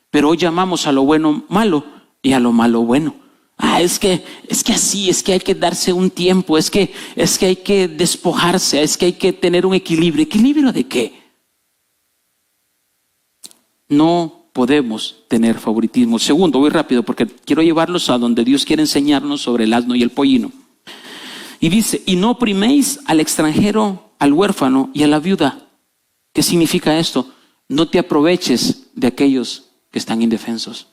Pero hoy llamamos a lo bueno, malo, y a lo malo, bueno. Es que así, es que hay que darse un tiempo, es que hay que despojarse, es que hay que tener un equilibrio. ¿Equilibrio de qué? No podemos tener favoritismo. Segundo, voy rápido porque quiero llevarlos a donde Dios quiere enseñarnos sobre el asno y el pollino. Y dice: y no opriméis al extranjero, al huérfano y a la viuda. ¿Qué significa esto? no te aproveches de aquellos que están indefensos.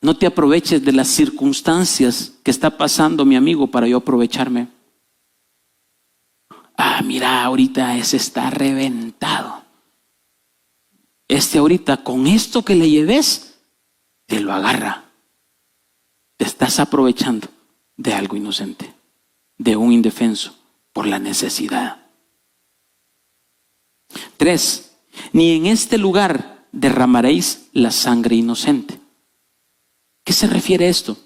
No te aproveches de las circunstancias que está pasando mi amigo para yo aprovecharme. Mira, ahorita ese está reventado. Ahorita con esto que le lleves, te lo agarra. Te estás aprovechando de algo inocente, de un indefenso, por la necesidad. 3. Ni en este lugar derramaréis la sangre inocente. ¿Qué se refiere a esto?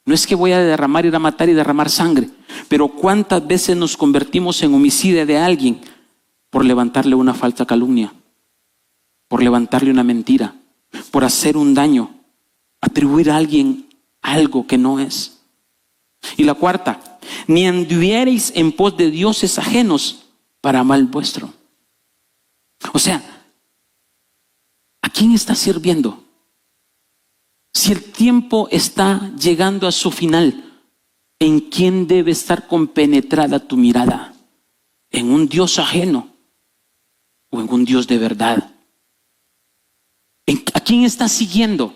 No es que voy a derramar, ir a matar y derramar sangre, pero ¿cuántas veces nos convertimos en homicidio de alguien por levantarle una falsa calumnia, por levantarle una mentira, por hacer un daño, atribuir a alguien algo que no es? Y la 4, ni anduviereis en pos de dioses ajenos para mal vuestro. O sea, ¿a quién estás sirviendo? Si el tiempo está llegando a su final, ¿en quién debe estar compenetrada tu mirada? ¿En un Dios ajeno o en un Dios de verdad? ¿A quién estás siguiendo?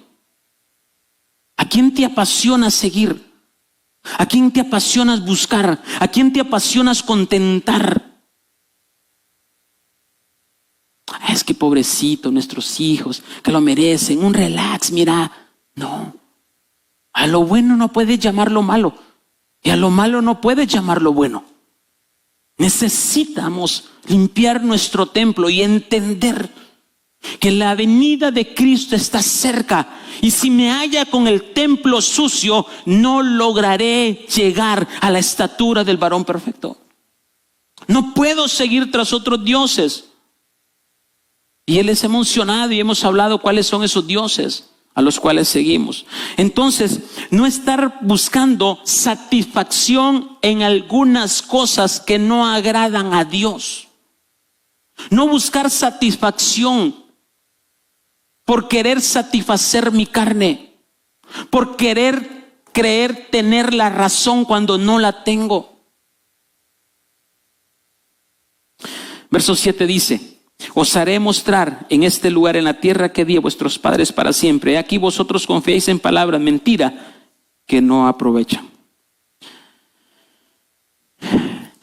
¿A quién te apasiona seguir? ¿A quién te apasionas buscar? ¿A quién te apasionas contentar? Es que pobrecito, nuestros hijos, que lo merecen, un relax, mira. No, a lo bueno no puedes llamarlo malo y a lo malo no puedes llamarlo bueno. Necesitamos limpiar nuestro templo y entender que la venida de Cristo está cerca, y si me halla con el templo sucio, no lograré llegar a la estatura del varón perfecto. No puedo seguir tras otros dioses. Y Él les ha mencionado y hemos hablado cuáles son esos dioses a los cuales seguimos. Entonces, no estar buscando satisfacción en algunas cosas que no agradan a Dios. No buscar satisfacción por querer satisfacer mi carne, por querer creer tener la razón cuando no la tengo. Verso 7 dice: os haré mostrar en este lugar, en la tierra que di a vuestros padres para siempre. Aquí vosotros confiáis en palabras mentira que no aprovechan.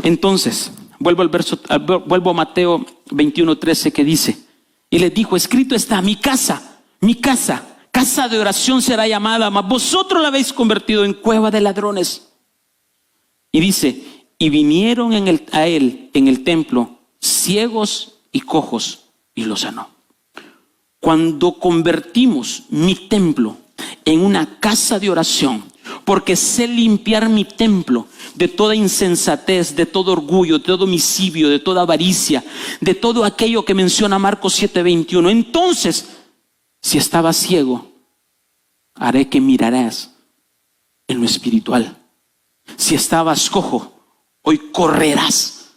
Entonces, vuelvo a Mateo 21:13, que dice: y les dijo, escrito está, mi casa, casa de oración será llamada, mas vosotros la habéis convertido en cueva de ladrones. Y dice, y vinieron a él en el templo ciegos y cojos, y los sanó. Cuando convertimos mi templo en una casa de oración, porque sé limpiar mi templo de toda insensatez, de todo orgullo, de todo homicidio, de toda avaricia, de todo aquello que menciona Marcos 7:21. Entonces, si estabas ciego, haré que mirarás en lo espiritual. Si estabas cojo, hoy correrás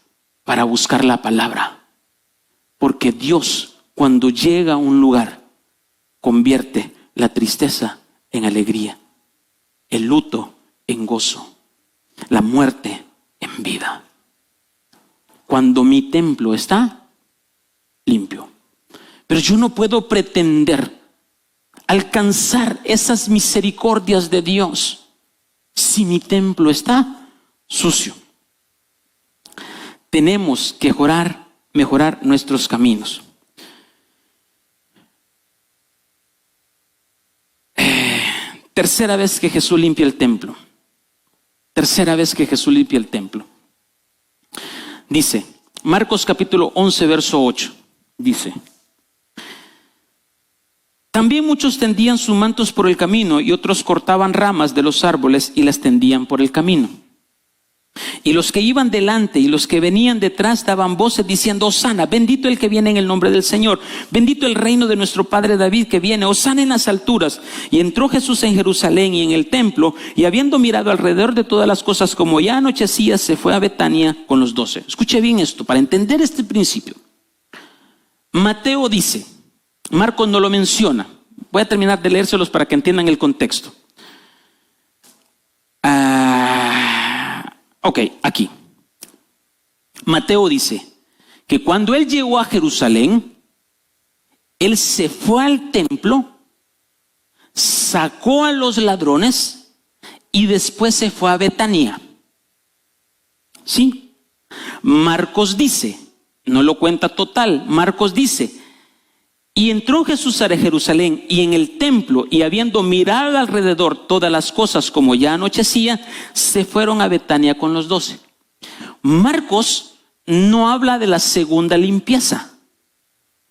para buscar la palabra. Porque Dios, cuando llega a un lugar, convierte la tristeza en alegría, el luto en gozo, la muerte en vida. Cuando mi templo está limpio. Pero yo no puedo pretender alcanzar esas misericordias de Dios si mi templo está sucio. Tenemos que mejorar nuestros caminos. Tercera vez que Jesús limpia el templo. Tercera vez que Jesús limpia el templo. Dice, Marcos capítulo 11, verso 8. Dice, también muchos tendían sus mantos por el camino y otros cortaban ramas de los árboles y las tendían por el camino. Y los que iban delante y los que venían detrás daban voces diciendo, Hosana, bendito el que viene en el nombre del Señor, bendito el reino de nuestro padre David que viene, Hosana en las alturas. Y entró Jesús en Jerusalén y en el templo, y habiendo mirado alrededor de todas las cosas, como ya anochecía, se fue a Betania con los 12. Escuche bien esto para entender este principio. Mateo dice, Marcos no lo menciona. Voy a terminar de leérselos para que entiendan el contexto. Ok, aquí. Mateo dice que cuando él llegó a Jerusalén, Él se fue al templo, sacó a los ladrones y después se fue a Betania. ¿Sí? Marcos dice, no lo cuenta total, Marcos dice, y entró Jesús a Jerusalén y en el templo, y habiendo mirado alrededor todas las cosas como ya anochecía, se fueron a Betania con los 12. Marcos no habla de la segunda limpieza.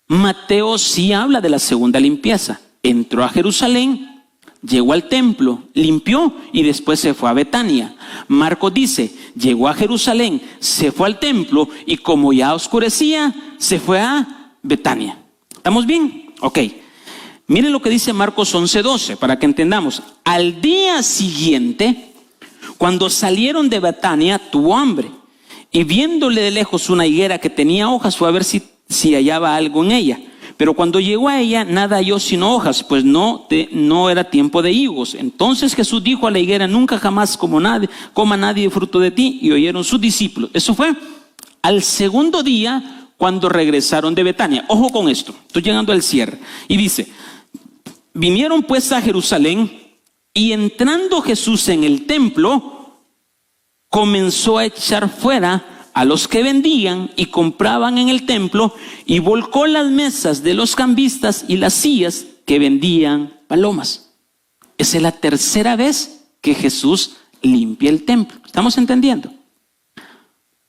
Mateo sí habla de la segunda limpieza. Entró a Jerusalén, llegó al templo, limpió y después se fue a Betania. Marcos dice, llegó a Jerusalén, se fue al templo y como ya oscurecía, se fue a Betania. ¿Estamos bien? Ok. Miren lo que dice Marcos 11:12 para que entendamos. Al día siguiente, cuando salieron de Betania, tuvo hambre. Y viéndole de lejos una higuera que tenía hojas, fue a ver si hallaba algo en ella. Pero cuando llegó a ella, nada halló sino hojas, pues no era tiempo de higos. Entonces Jesús dijo a la higuera, nunca jamás coma nadie fruto de ti. Y oyeron sus discípulos. Eso fue al segundo día, cuando regresaron de Betania. Ojo con esto, estoy llegando al cierre. Y dice, vinieron pues a Jerusalén, y entrando Jesús en el templo, comenzó a echar fuera a los que vendían y compraban en el templo, y volcó las mesas de los cambistas y las sillas que vendían palomas. Esa es la tercera vez que Jesús limpia el templo. ¿Estamos entendiendo?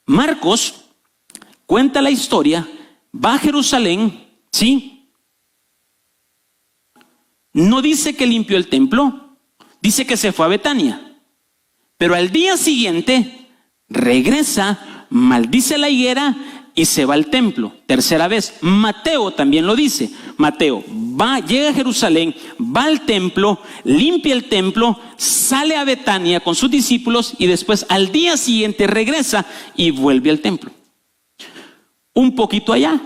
Marcos cuenta la historia, va a Jerusalén, ¿sí? No dice que limpió el templo, dice que se fue a Betania. Pero al día siguiente regresa, maldice la higuera y se va al templo. Tercera vez. Mateo también lo dice. Mateo llega a Jerusalén, va al templo, limpia el templo, sale a Betania con sus discípulos y después al día siguiente regresa y vuelve al templo. Un poquito allá,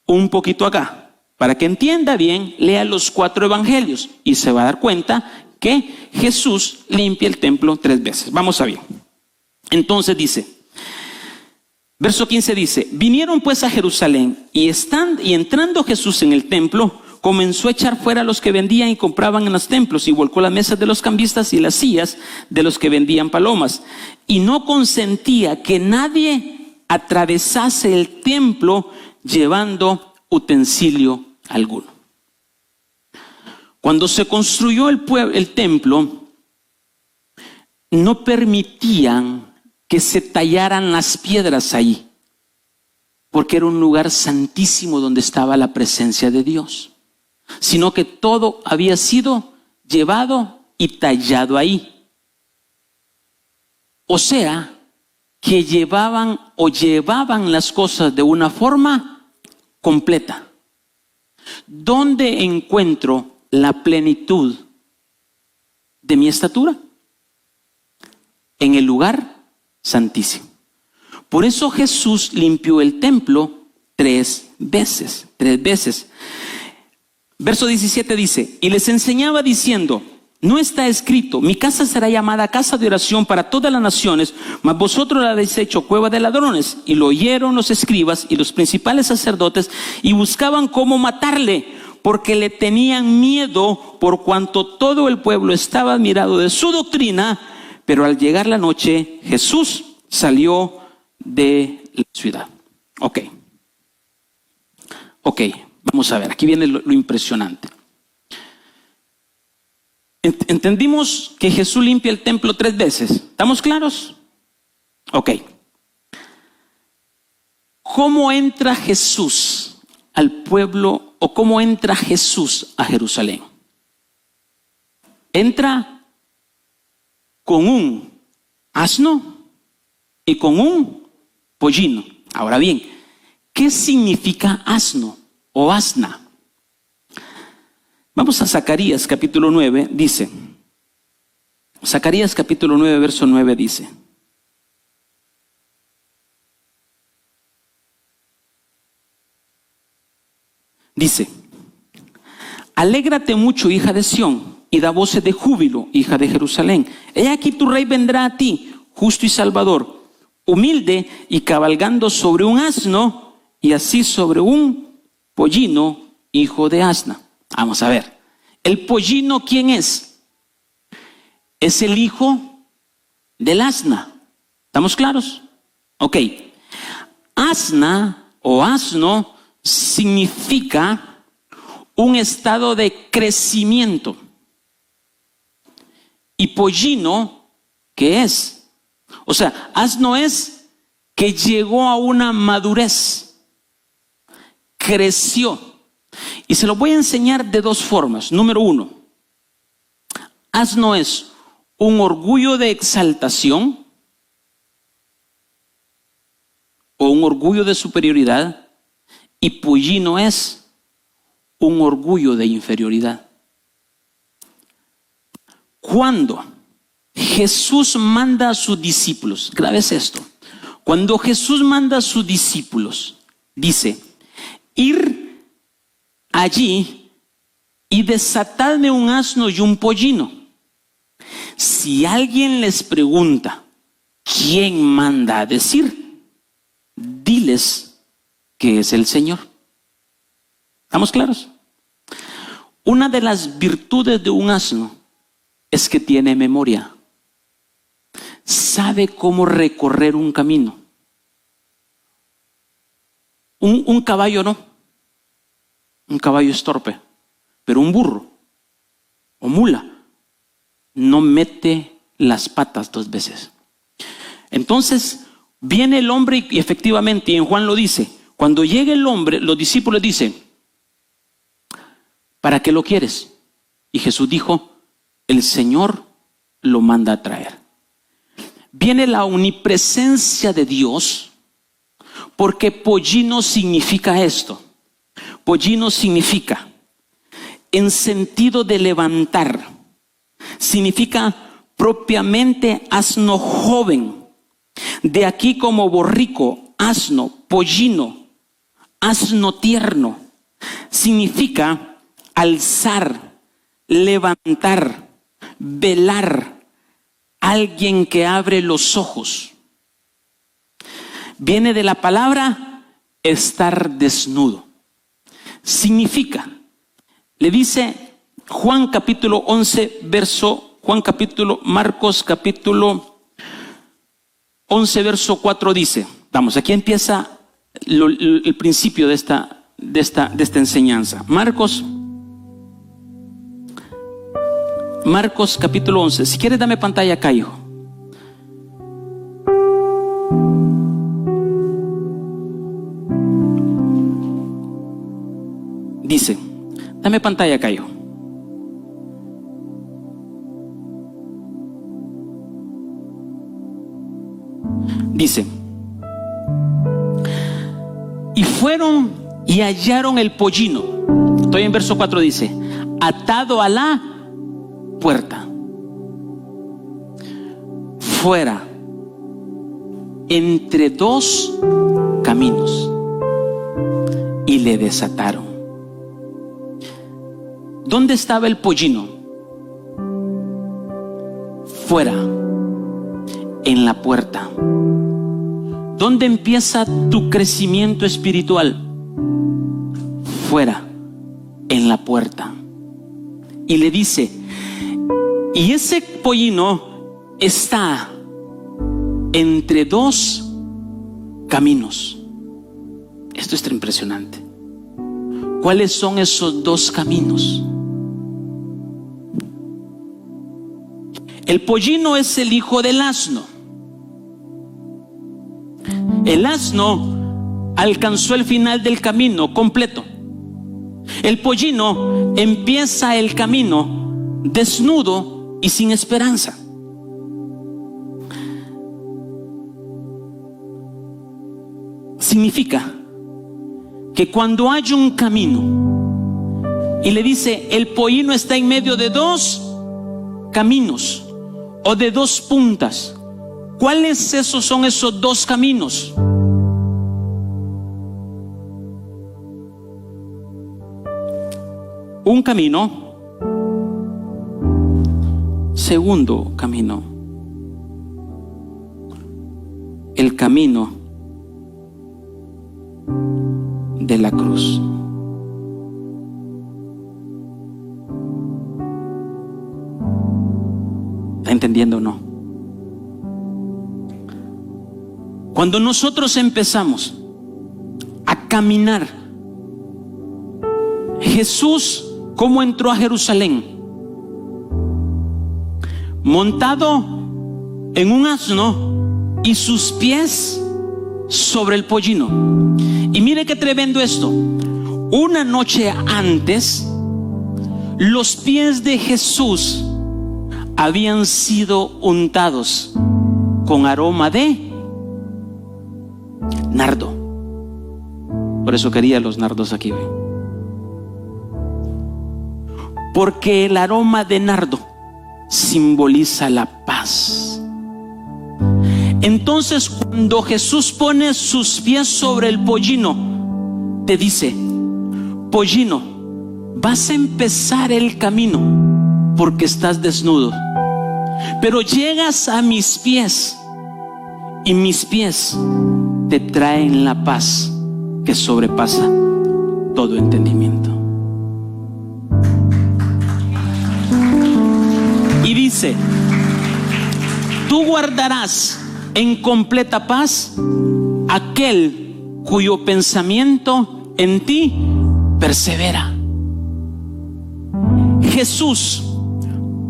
un poquito acá. Para que entienda bien, lea los 4 evangelios y se va a dar cuenta que Jesús limpia el templo 3 veces. Vamos a ver. Entonces dice, verso 15 dice, vinieron pues a Jerusalén y entrando Jesús en el templo, comenzó a echar fuera a los que vendían y compraban en los templos y volcó las mesas de los cambistas y las sillas de los que vendían palomas. Y no consentía que nadie atravesase el templo llevando utensilio alguno. Cuando se construyó el templo, no permitían que se tallaran las piedras ahí, porque era un lugar santísimo donde estaba la presencia de Dios, sino que todo había sido llevado y tallado ahí. O sea, que llevaban las cosas de una forma completa. ¿Dónde encuentro la plenitud de mi estatura? En el lugar santísimo. Por eso Jesús limpió el templo 3 veces. Verso 17 dice, y les enseñaba diciendo, no está escrito, mi casa será llamada casa de oración para todas las naciones, mas vosotros la habéis hecho cueva de ladrones. Y lo oyeron los escribas y los principales sacerdotes y buscaban cómo matarle, porque le tenían miedo por cuanto todo el pueblo estaba admirado de su doctrina. Pero al llegar la noche, Jesús salió de la ciudad. Ok, vamos a ver, aquí viene lo impresionante. Entendimos que Jesús limpia el templo 3 veces. ¿Estamos claros? Ok. ¿Cómo entra Jesús al pueblo o cómo entra Jesús a Jerusalén? Entra con un asno y con un pollino. Ahora bien, ¿qué significa asno o asna? Vamos a Zacarías capítulo 9, dice. Zacarías capítulo 9, verso 9 dice. Dice, alégrate mucho, hija de Sión, y da voces de júbilo, hija de Jerusalén. He aquí tu rey vendrá a ti, justo y salvador, humilde y cabalgando sobre un asno, y así sobre un pollino, hijo de asna. Vamos a ver. ¿El pollino quién es? Es el hijo del asna. ¿Estamos claros? Ok. Asna o asno significa un estado de crecimiento. Y pollino, ¿qué es? O sea, asno es que llegó a una madurez, creció. Y se lo voy a enseñar de dos formas. Número uno, asno es un orgullo de exaltación o un orgullo de superioridad, y pollino es un orgullo de inferioridad. Cuando Jesús manda a sus discípulos, grabes esto, cuando Jesús manda a sus discípulos, dice, ir allí y desatadme un asno y un pollino. Si alguien les pregunta, ¿quién manda a decir? Diles que es el Señor. ¿Estamos claros? Una de las virtudes de un asno es que tiene memoria. Sabe cómo recorrer un camino. Un caballo no. Un caballo es torpe. Pero un burro o mula no mete las patas dos veces. Entonces viene el hombre y efectivamente, y en Juan lo dice, cuando llega el hombre, los discípulos dicen, ¿para qué lo quieres? Y Jesús dijo, el Señor lo manda a traer. Viene la omnipresencia de Dios, porque pollino significa esto. Pollino significa, en sentido de levantar, significa propiamente asno joven. De aquí como borrico, asno, pollino, asno tierno. Significa alzar, levantar, velar, alguien que abre los ojos. Viene de la palabra estar desnudo. Significa, le dice Juan capítulo 11, Marcos capítulo 11, verso 4 dice, vamos, aquí empieza el principio de esta enseñanza. Marcos capítulo 11. Si quieres dame pantalla acá, hijo. Dice, dame pantalla acá, hijo. Dice, y fueron y hallaron el pollino. Estoy en verso 4, dice, atado a la puerta, fuera, entre dos caminos, y le desataron. ¿Dónde estaba el pollino? Fuera, en la puerta. ¿Dónde empieza tu crecimiento espiritual? Fuera, en la puerta. Y le dice, y ese pollino está entre dos caminos. Esto es impresionante. ¿Cuáles son esos dos caminos? El pollino es el hijo del asno. El asno alcanzó el final del camino completo. El pollino empieza el camino desnudo y sin esperanza. Significa que cuando hay un camino y le dice, el pollino está en medio de dos caminos o de dos puntas, ¿cuáles son esos dos caminos? Un camino, segundo camino, el camino de la cruz. entendiendo o no? Cuando nosotros empezamos a caminar, Jesús, ¿cómo entró a Jerusalén? Montado en un asno y sus pies sobre el pollino. Y mire qué tremendo esto. Una noche antes, los pies de Jesús habían sido untados con aroma de nardo. Por eso quería los nardos aquí. Porque el aroma de nardo simboliza la paz. Entonces, cuando Jesús pone sus pies sobre el pollino, te dice: pollino, vas a empezar el camino porque estás desnudo, pero llegas a mis pies y mis pies te traen la paz que sobrepasa todo entendimiento. Y dice: tú guardarás en completa paz aquel cuyo pensamiento en ti persevera. Jesús,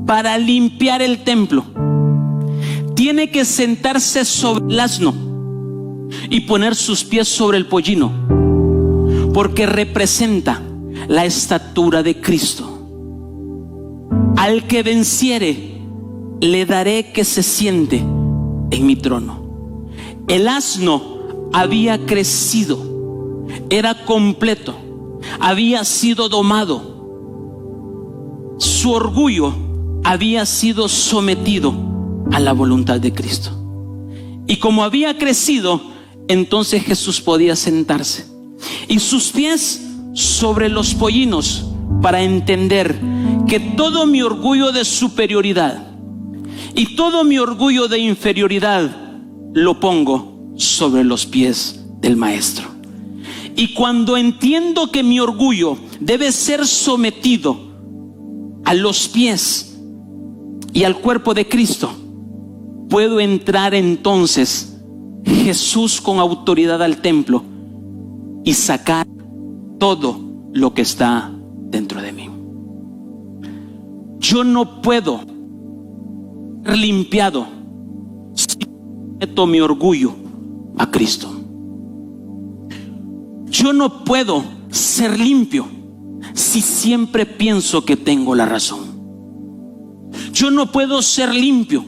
para limpiar el templo, tiene que sentarse sobre el asno y poner sus pies sobre el pollino, porque representa la estatura de Cristo. Al que venciere, le daré que se siente en mi trono. El asno había crecido, era completo, había sido domado. Su orgullo había sido sometido a la voluntad de Cristo. Y como había crecido, entonces Jesús podía sentarse. Y sus pies sobre los pollinos, para entender que todo mi orgullo de superioridad y todo mi orgullo de inferioridad lo pongo sobre los pies del Maestro. Y cuando entiendo que mi orgullo debe ser sometido a los pies y al cuerpo de Cristo, puedo entrar entonces Jesús con autoridad al templo y sacar todo lo que está dentro de mí. Yo no puedo ser limpiado si meto mi orgullo a Cristo. Yo no puedo ser limpio si siempre pienso que tengo la razón. Yo no puedo ser limpio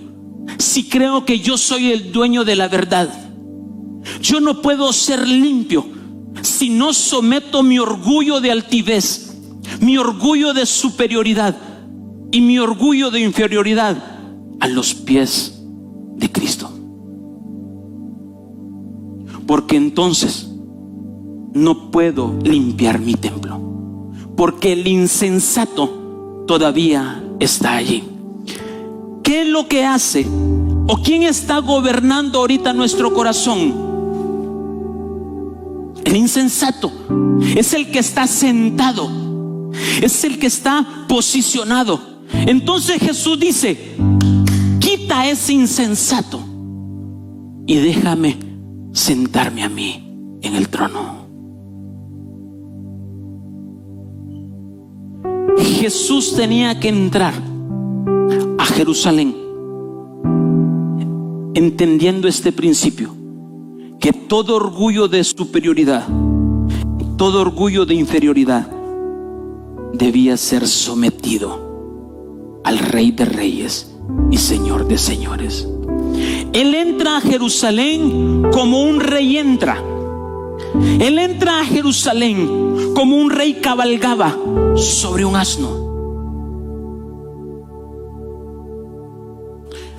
si creo que yo soy el dueño de la verdad. Yo no puedo ser limpio si no someto mi orgullo de altivez, mi orgullo de superioridad y mi orgullo de inferioridad a los pies de Cristo. Porque entonces no puedo limpiar mi templo, porque el insensato todavía está allí. ¿Qué es lo que hace? ¿O quién está gobernando ahorita nuestro corazón? El insensato es el que está sentado, es el que está posicionado. Entonces Jesús dice: quita ese insensato y déjame sentarme a mí en el trono. Jesús tenía que entrar a Jerusalén entendiendo este principio, que todo orgullo de superioridad, todo orgullo de inferioridad debía ser sometido al Rey de Reyes y Señor de Señores. Él entra a Jerusalén como un rey entra. Él entra a Jerusalén como un rey cabalgaba sobre un asno.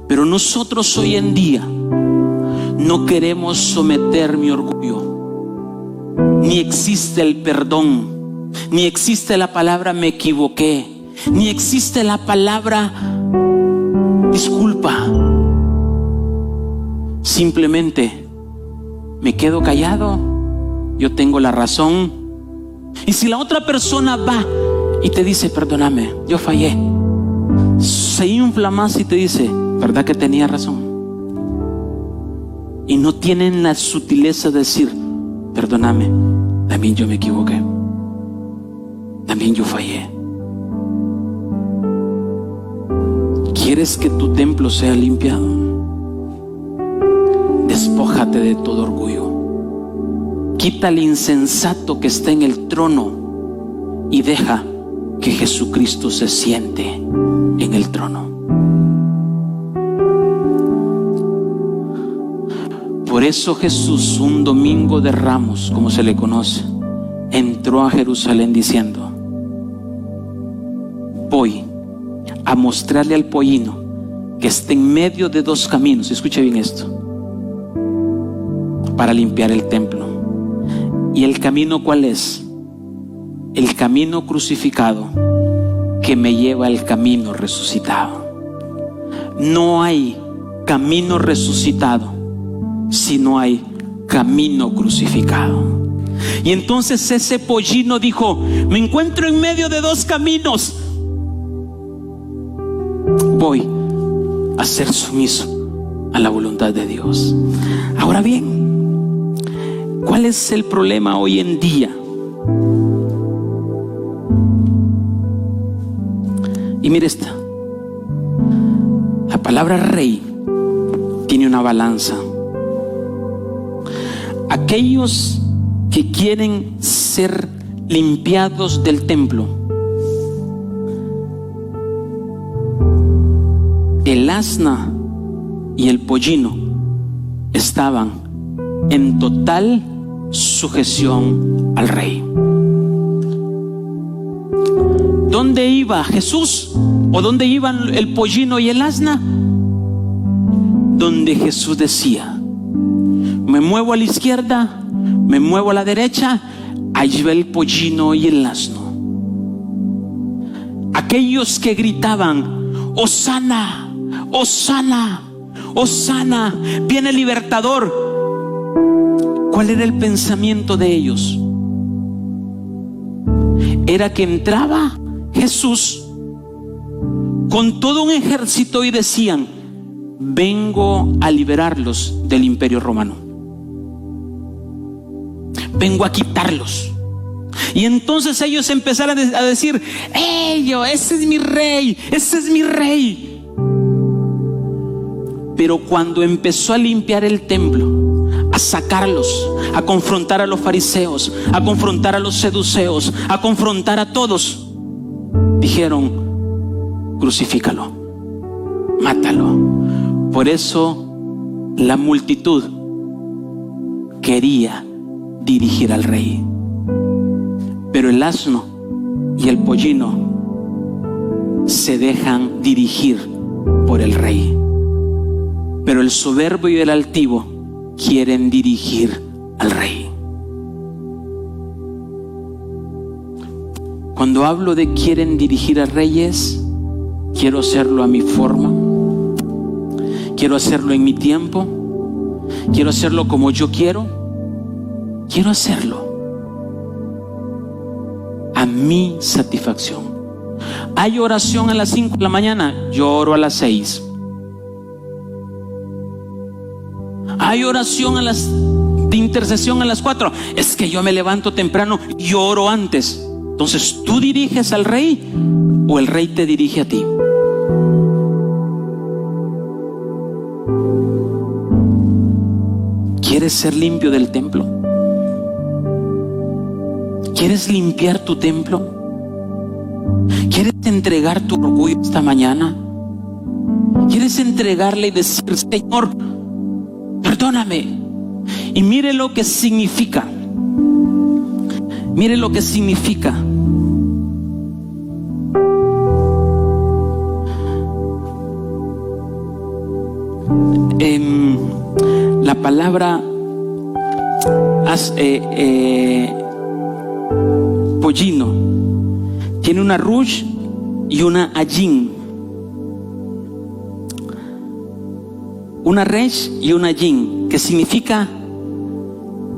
Pero nosotros hoy en día no queremos someter mi orgullo. Ni existe el perdón, ni existe la palabra me equivoqué, ni existe la palabra disculpa. Simplemente me quedo callado, yo tengo la razón. Y si la otra persona va y te dice perdóname, yo fallé, se infla más y te dice ¿verdad que tenía razón? Y no tienen la sutileza de decir, perdóname, también yo me equivoqué, también yo fallé. ¿Quieres que tu templo sea limpiado? Despójate de todo orgullo. Quita el insensato que está en el trono y deja que Jesucristo se siente en el trono. Por eso Jesús, un domingo de Ramos, como se le conoce, entró a Jerusalén diciendo: voy a mostrarle al pollino que está en medio de dos caminos. Escuche bien esto: para limpiar el templo. ¿Y el camino cuál es? El camino crucificado que me lleva al camino resucitado. No hay camino resucitado si no hay camino crucificado. Y entonces ese pollino dijo: me encuentro en medio de dos caminos, voy a ser sumiso a la voluntad de Dios. Ahora bien, ¿cuál es el problema hoy en día? Y mire esta: la palabra rey tiene una balanza. Aquellos que quieren ser limpiados del templo, el asna y el pollino estaban en total sujeción al rey. ¿Dónde iba Jesús? ¿O dónde iban el pollino y el asna? Donde Jesús decía: me muevo a la izquierda, me muevo a la derecha, allí va el pollino y el asno. Aquellos que gritaban: Hosana, Hosana, Hosana, viene el libertador. ¿Cuál era el pensamiento de ellos? Era que entraba Jesús con todo un ejército y decían: vengo a liberarlos del imperio romano, vengo a quitarlos. Y entonces ellos empezaron a decir: ese es mi rey, ese es mi rey. Pero cuando empezó a limpiar el templo, a sacarlos, a confrontar a los fariseos, a confrontar a los seduceos, a confrontar a todos, dijeron: crucifícalo, mátalo. Por eso la multitud quería dirigir al rey, pero el asno y el pollino se dejan dirigir por el rey. Pero el soberbio y el altivo quieren dirigir al rey. Cuando hablo de quieren dirigir al rey, es: quiero hacerlo a mi forma, quiero hacerlo en mi tiempo, quiero hacerlo como yo quiero hacerlo a mi satisfacción. Hay oración a las 5 de la mañana, yo oro a las 6. Hay oración de intercesión a las 4. Es que yo me levanto temprano y oro antes. Entonces, ¿tú diriges al rey o el rey te dirige a ti? ¿Quieres ser limpio del templo? ¿Quieres limpiar tu templo? ¿Quieres entregar tu orgullo esta mañana? ¿Quieres entregarle y decir: Señor, perdóname? Y mire lo que significa. Mire lo que significa. La palabra pollino tiene una rush y una ayin. Una resh y una yin, que significa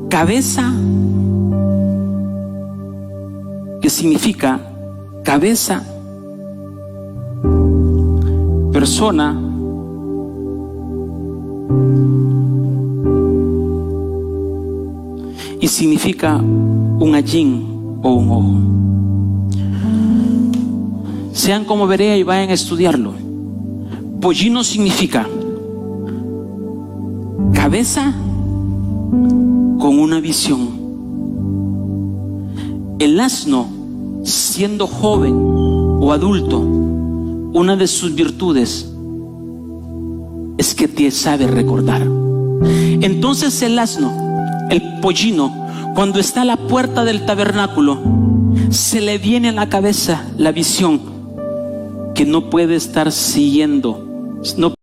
cabeza, persona y significa un allín o un ojo. Sean como Berea y vayan a estudiarlo. Pollino significa cabeza con una visión. El asno, siendo joven o adulto, una de sus virtudes es que te sabe recordar. Entonces el asno, el pollino, cuando está a la puerta del tabernáculo, se le viene a la cabeza la visión que no puede estar siguiendo, no